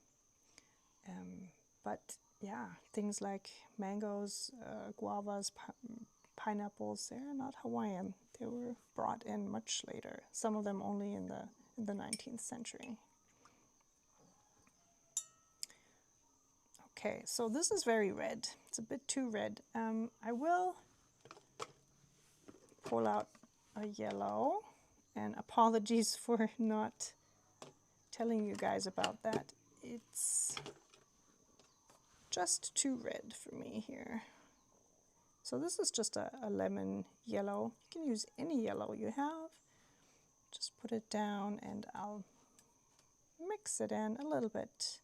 But yeah, things like mangoes, guavas, pineapples, they're not Hawaiian. They were brought in much later, some of them only in the 19th century. Okay, so this is very red. It's a bit too red. I will pull out a yellow, and apologies for not telling you guys about that. It's just too red for me here. So this is just a lemon yellow. You can use any yellow you have. Just put it down and I'll mix it in a little bit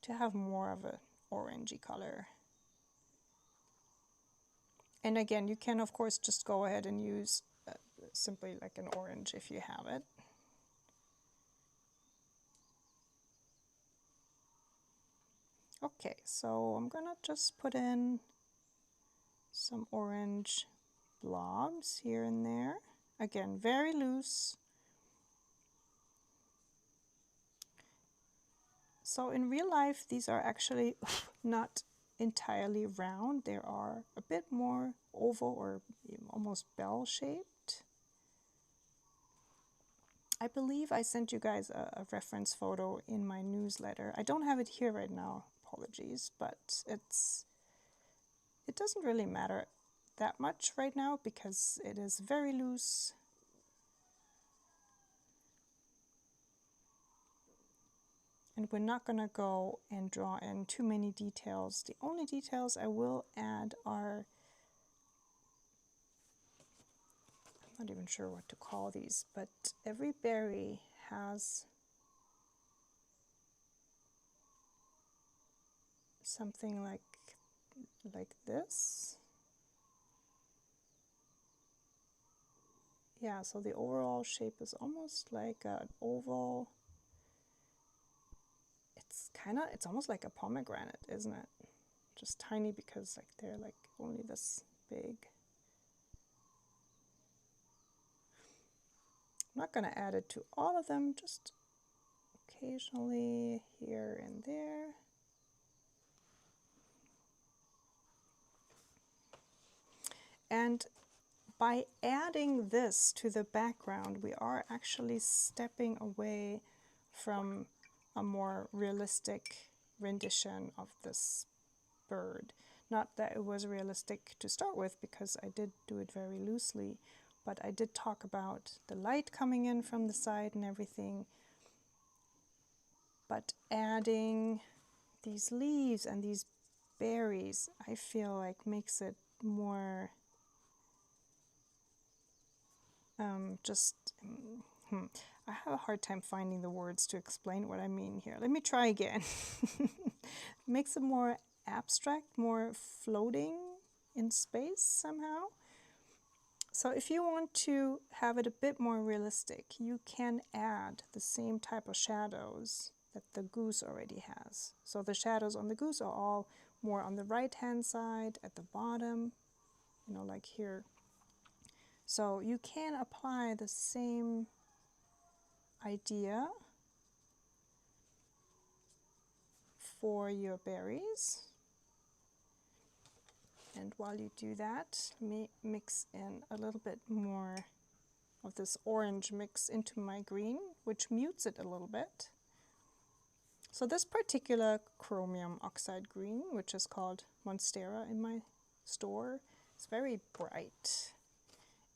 to have more of a orangey color. And again, you can of course just go ahead and use simply like an orange if you have it. Okay, so I'm gonna just put in some orange blobs here and there. Again, very loose. So in real life, these are actually not entirely round. They are a bit more oval or almost bell-shaped. I believe I sent you guys a reference photo in my newsletter. I don't have it here right now, apologies, but it doesn't really matter that much right now because it is very loose. And we're not going to go and draw in too many details. The only details I will add are not even sure what to call these, but every berry has something like this. Yeah, so the overall shape is almost like an oval. It's almost like a pomegranate, isn't it? Just tiny because like they're like only this big. I'm not going to add it to all of them, just occasionally here and there. And by adding this to the background, we are actually stepping away from a more realistic rendition of this bird. Not that it was realistic to start with, because I did do it very loosely, but I did talk about the light coming in from the side and everything. But adding these leaves and these berries, I feel like makes it more I have a hard time finding the words to explain what I mean here. Let me try again. Makes it more abstract, more floating in space somehow. So if you want to have it a bit more realistic, you can add the same type of shadows that the goose already has. So the shadows on the goose are all more on the right-hand side at the bottom, you know, like here. So you can apply the same idea for your berries. And while you do that, let me mix in a little bit more of this orange mix into my green, which mutes it a little bit. So this particular chromium oxide green, which is called Monstera in my store, is very bright.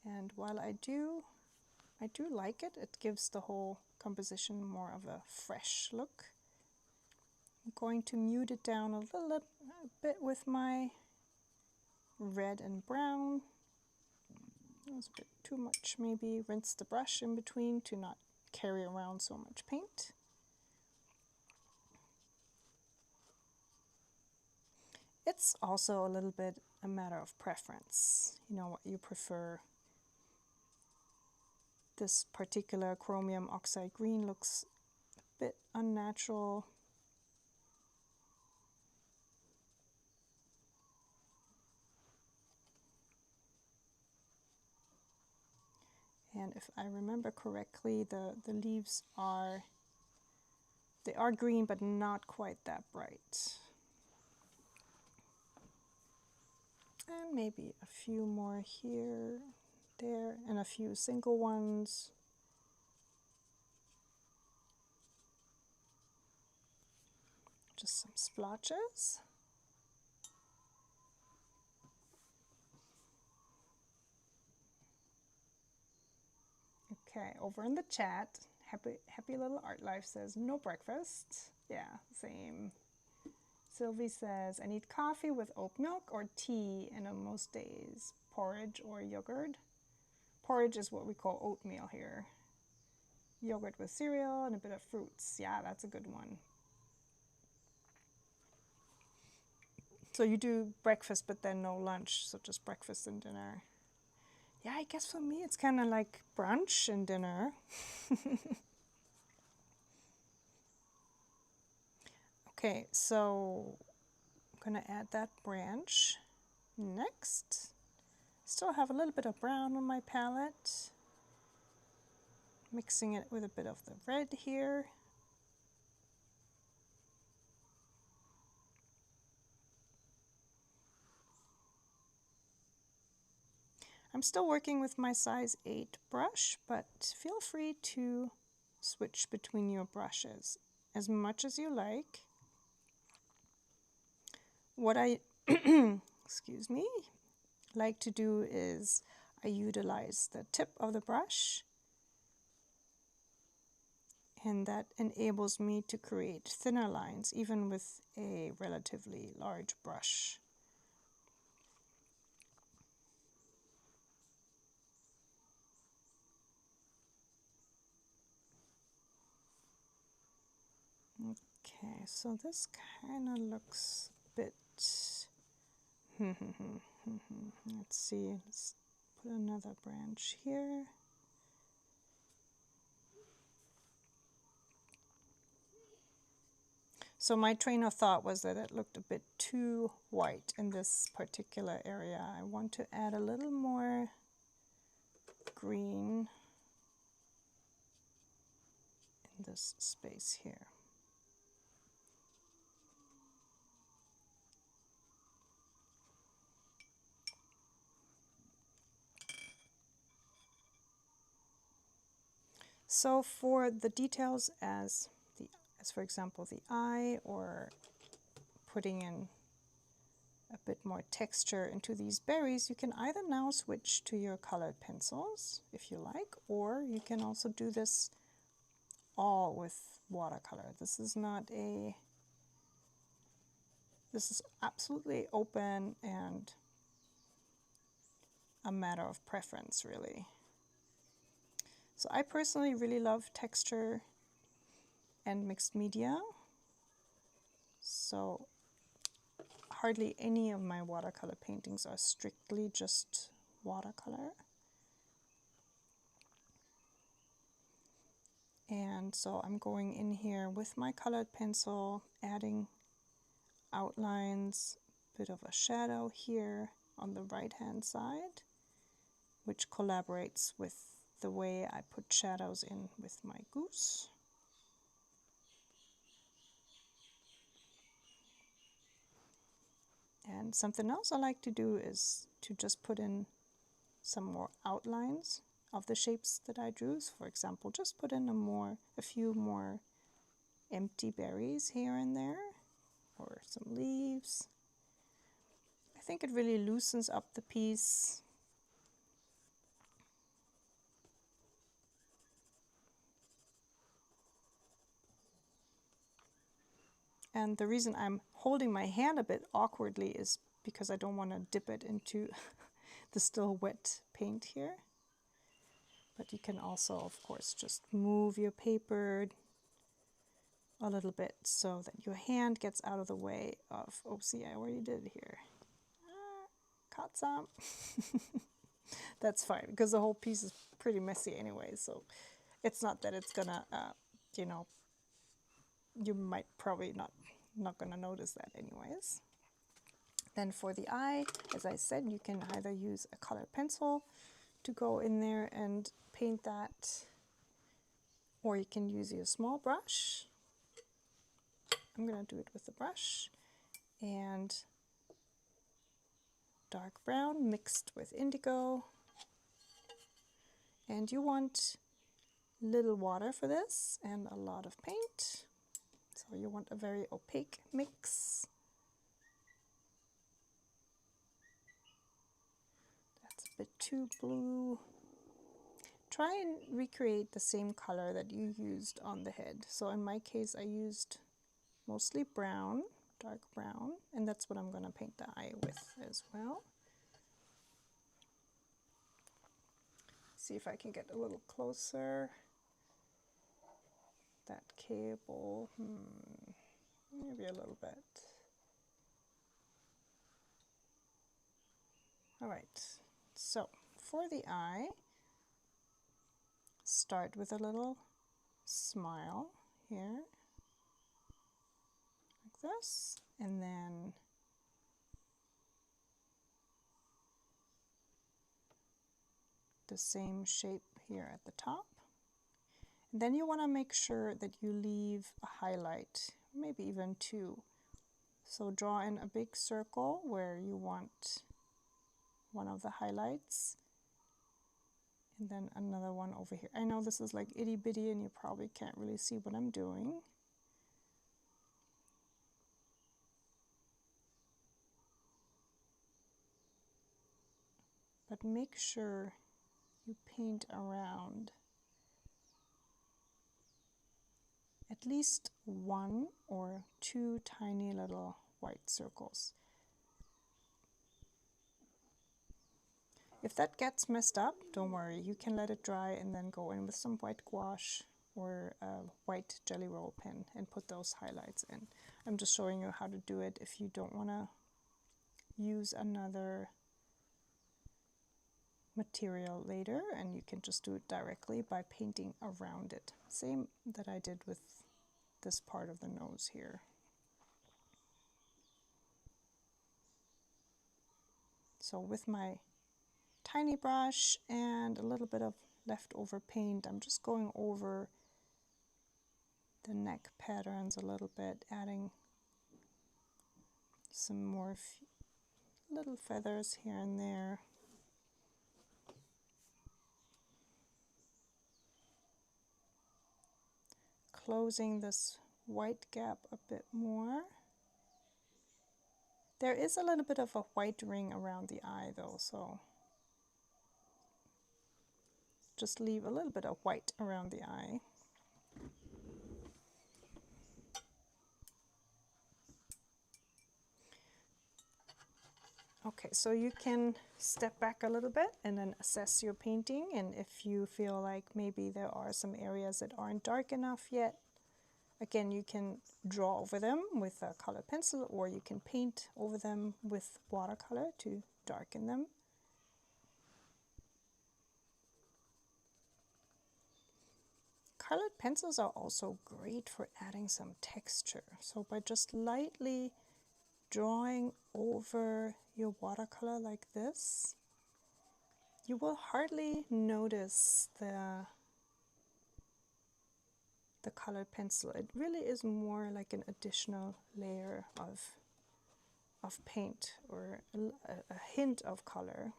And while I do like it, it gives the whole composition more of a fresh look. I'm going to mute it down a bit with my red and brown. That was a bit too much, maybe. Rinse the brush in between to not carry around so much paint. It's also a little bit a matter of preference, you know, what you prefer. This particular chromium oxide green looks a bit unnatural. And if I remember correctly, the leaves are green, but not quite that bright. And maybe a few more here, there, and a few single ones. Just some splotches. Okay, over in the chat, Happy Little Art Life says, no breakfast. Yeah, same. Sylvie says, I need coffee with oat milk or tea, and on most days, porridge or yogurt. Porridge is what we call oatmeal here. Yogurt with cereal and a bit of fruits. Yeah, that's a good one. So you do breakfast, but then no lunch, so just breakfast and dinner. Yeah, I guess for me it's kind of like brunch and dinner. Okay, so I'm gonna add that branch next. Still have a little bit of brown on my palette. Mixing it with a bit of the red here. I'm still working with my size 8 brush, but feel free to switch between your brushes as much as you like. What I excuse me, like to do is I utilize the tip of the brush, and that enables me to create thinner lines even with a relatively large brush. Okay, so this kind of looks a bit, let's see, let's put another branch here. So my train of thought was that it looked a bit too white in this particular area. I want to add a little more green in this space here. So for the details as for example the eye, or putting in a bit more texture into these berries, you can either now switch to your colored pencils if you like, or you can also do this all with watercolor. This is absolutely open and a matter of preference, really. So I personally really love texture and mixed media, so hardly any of my watercolor paintings are strictly just watercolor. And so I'm going in here with my colored pencil, adding outlines, a bit of a shadow here on the right hand side, which collaborates with the way I put shadows in with my goose. And something else I like to do is to just put in some more outlines of the shapes that I drew. So for example, just put in a few more empty berries here and there, or some leaves. I think it really loosens up the piece. And the reason I'm holding my hand a bit awkwardly is because I don't want to dip it into the still wet paint here. But you can also, of course, just move your paper a little bit so that your hand gets out of the way of, oh, see, I already did it here. Caught some. That's fine, because the whole piece is pretty messy anyway, so it's not that it's gonna, you know, you might probably not gonna notice that anyways. Then for the eye, as I said, you can either use a colored pencil to go in there and paint that, or you can use your small brush. I'm gonna do it with the brush, and dark brown mixed with indigo. And you want little water for this and a lot of paint. So you want a very opaque mix. That's a bit too blue. Try and recreate the same color that you used on the head. So in my case, I used mostly brown, dark brown, and that's what I'm going to paint the eye with as well. See if I can get a little closer. That cable, maybe a little bit. All right, so for the eye, start with a little smile here, like this, and then the same shape here at the top. And then you want to make sure that you leave a highlight, maybe even two. So draw in a big circle where you want one of the highlights, and then another one over here. I know this is like itty bitty and you probably can't really see what I'm doing. But make sure you paint around at least one or two tiny little white circles. If that gets messed up, don't worry, you can let it dry and then go in with some white gouache or a white Jelly Roll pen and put those highlights in. I'm just showing you how to do it if you don't want to use another material later, and you can just do it directly by painting around it. Same that I did with this part of the nose here. So with my tiny brush and a little bit of leftover paint, I'm just going over the neck patterns a little bit, adding some more little feathers here and there. Closing this white gap a bit more. There is a little bit of a white ring around the eye though, so just leave a little bit of white around the eye. Okay, so you can step back a little bit and then assess your painting, and if you feel like maybe there are some areas that aren't dark enough yet, again, you can draw over them with a colored pencil, or you can paint over them with watercolor to darken them. Colored pencils are also great for adding some texture. So by just lightly drawing over your watercolor like this, you will hardly notice the colored pencil. It really is more like an additional layer of paint, or a hint of color.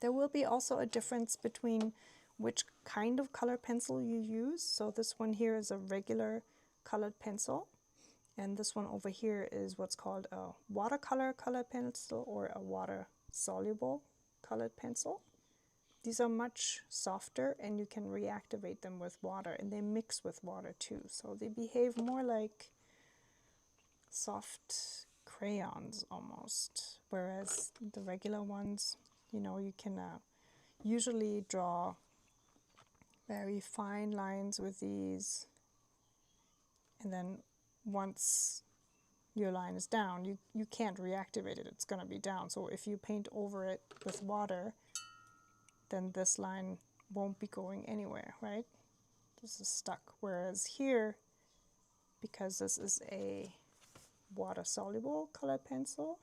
There will be also a difference between which kind of colored pencil you use. So this one here is a regular colored pencil, and this one over here is what's called a watercolor colored pencil, or a water soluble colored pencil. These are much softer, and you can reactivate them with water, and they mix with water too. So they behave more like soft crayons almost, whereas the regular ones, you know, you can usually draw very fine lines with these, and then once your line is down, you can't reactivate it, it's going to be down. So if you paint over it with water, then this line won't be going anywhere, right? This is stuck. Whereas here, because this is a water soluble colored pencil,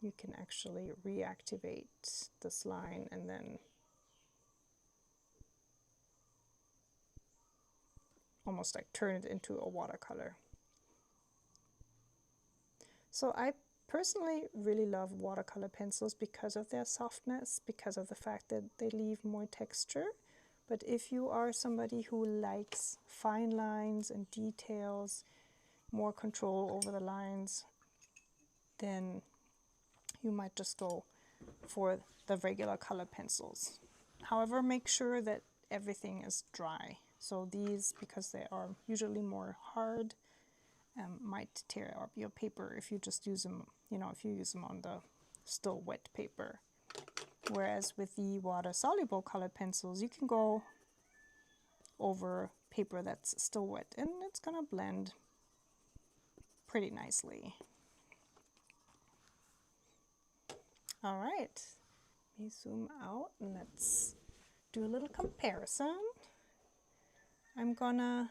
you can actually reactivate this line and then almost like turn it into a watercolor. So I personally really love watercolor pencils because of their softness, because of the fact that they leave more texture. But if you are somebody who likes fine lines and details, more control over the lines, then you might just go for the regular color pencils. However, make sure that everything is dry. So these, because they are usually more hard, might tear up your paper if you just use them, you know, if you use them on the still wet paper. Whereas with the water soluble colored pencils, you can go over paper that's still wet, and it's gonna blend pretty nicely. All right, let me zoom out and let's do a little comparison. I'm gonna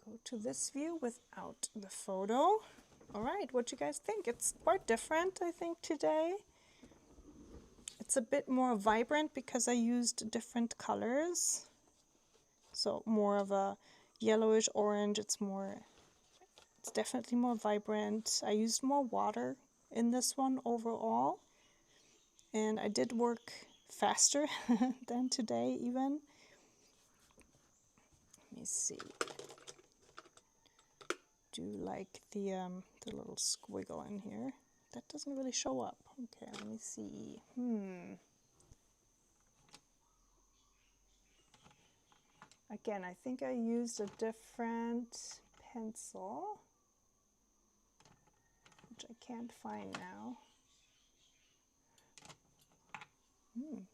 go to this view without the photo. All right, what you guys think? It's quite different, I think, today. It's a bit more vibrant because I used different colors. So more of a yellowish orange. It's definitely more vibrant. I used more water in this one overall. And I did work faster than today even. Let me see. Do like the little squiggle in here. That doesn't really show up. Okay, let me see. Again, I think I used a different pencil, which I can't find now.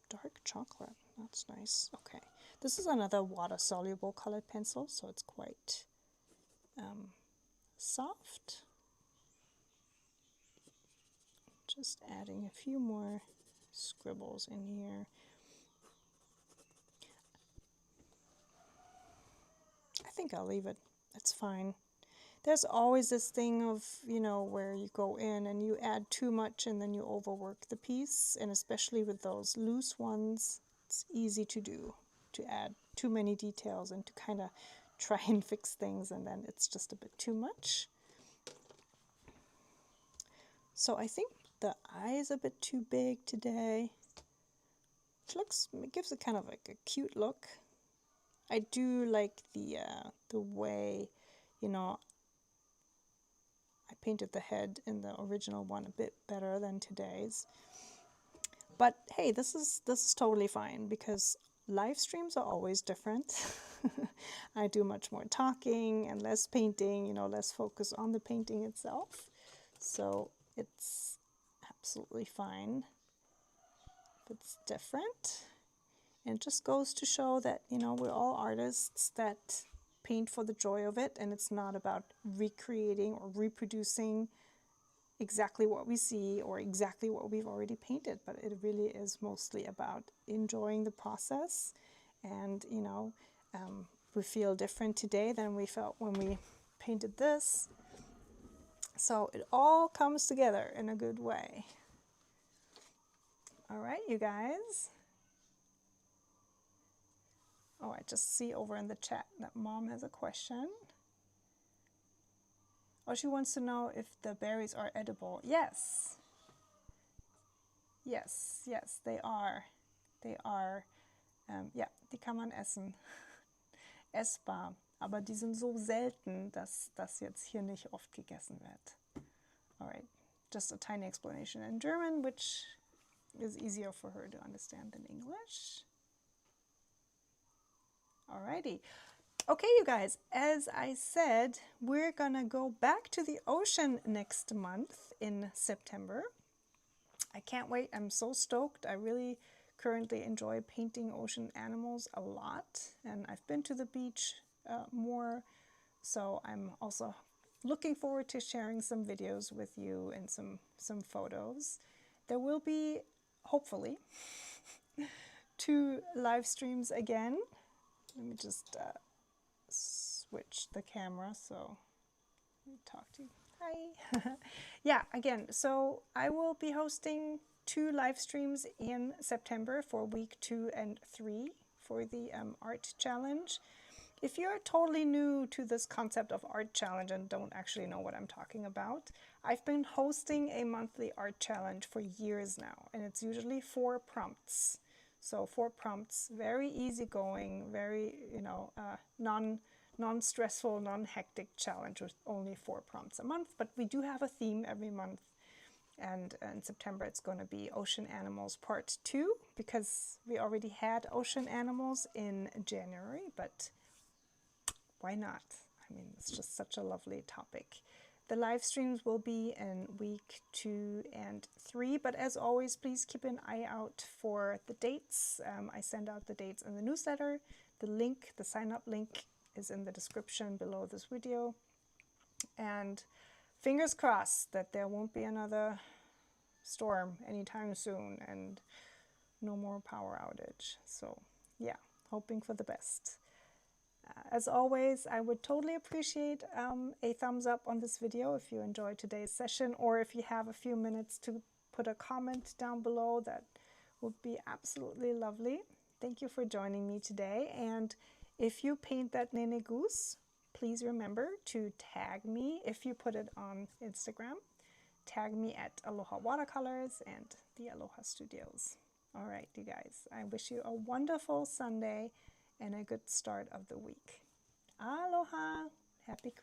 Dark chocolate, that's nice. Okay, this is another water-soluble colored pencil, so it's quite soft. Just adding a few more scribbles in here. I think I'll leave it. It's fine. There's always this thing of, where you go in and you add too much and then you overwork the piece. And especially with those loose ones, it's easy to do, to add too many details and to kind of try and fix things, and then it's just a bit too much. So I think the eye is a bit too big today. It gives it kind of like a cute look. I do like the way, I painted the head in the original one a bit better than today's. But hey, this is totally fine because live streams are always different. I do much more talking and less painting, less focus on the painting itself. So it's absolutely fine if it's different. And it just goes to show that, we're all artists that paint for the joy of it, and it's not about recreating or reproducing exactly what we see or exactly what we've already painted, but it really is mostly about enjoying the process. And we feel different today than we felt when we painted this, so it all comes together in a good way. All right, you guys. Oh, I just see over in the chat that Mom has a question. Oh, she wants to know if the berries are edible. Yes. Yes, yes, they are. They are, ja, die kann man essen. Essbar. Aber die sind so selten, dass das jetzt hier nicht oft gegessen wird. All right, just a tiny explanation in German, which is easier for her to understand than English. Alrighty. Okay, you guys, as I said, we're gonna go back to the ocean next month in September. I can't wait. I'm so stoked. I really currently enjoy painting ocean animals a lot, and I've been to the beach more, so I'm also looking forward to sharing some videos with you and some photos. There will be, hopefully, 2 live streams again. Let me just switch the camera so I talk to you. Hi. Yeah, again, so I will be hosting 2 live streams in September for week 2 and 3 for the art challenge. If you're totally new to this concept of art challenge and don't actually know what I'm talking about, I've been hosting a monthly art challenge for years now, and it's usually 4 prompts. So 4 prompts, very easygoing, very, non-stressful, non-hectic challenge with only 4 prompts a month. But we do have a theme every month. And in September, it's going to be Ocean Animals Part 2, because we already had Ocean Animals in January, but why not? I mean, it's just such a lovely topic. The live streams will be in week 2 and 3, but as always, please keep an eye out for the dates. I send out the dates in the newsletter. The link, the sign-up link, is in the description below this video. And fingers crossed that there won't be another storm anytime soon and no more power outage. So yeah, hoping for the best. As always, I would totally appreciate a thumbs up on this video if you enjoyed today's session, or if you have a few minutes to put a comment down below, that would be absolutely lovely. Thank you for joining me today, and if you paint that Nene goose, please remember to tag me if you put it on Instagram. Tag me at Aloha Watercolors and the Aloha Studios. All right, you guys, I wish you a wonderful Sunday and a good start of the week. Aloha! Happy Christmas!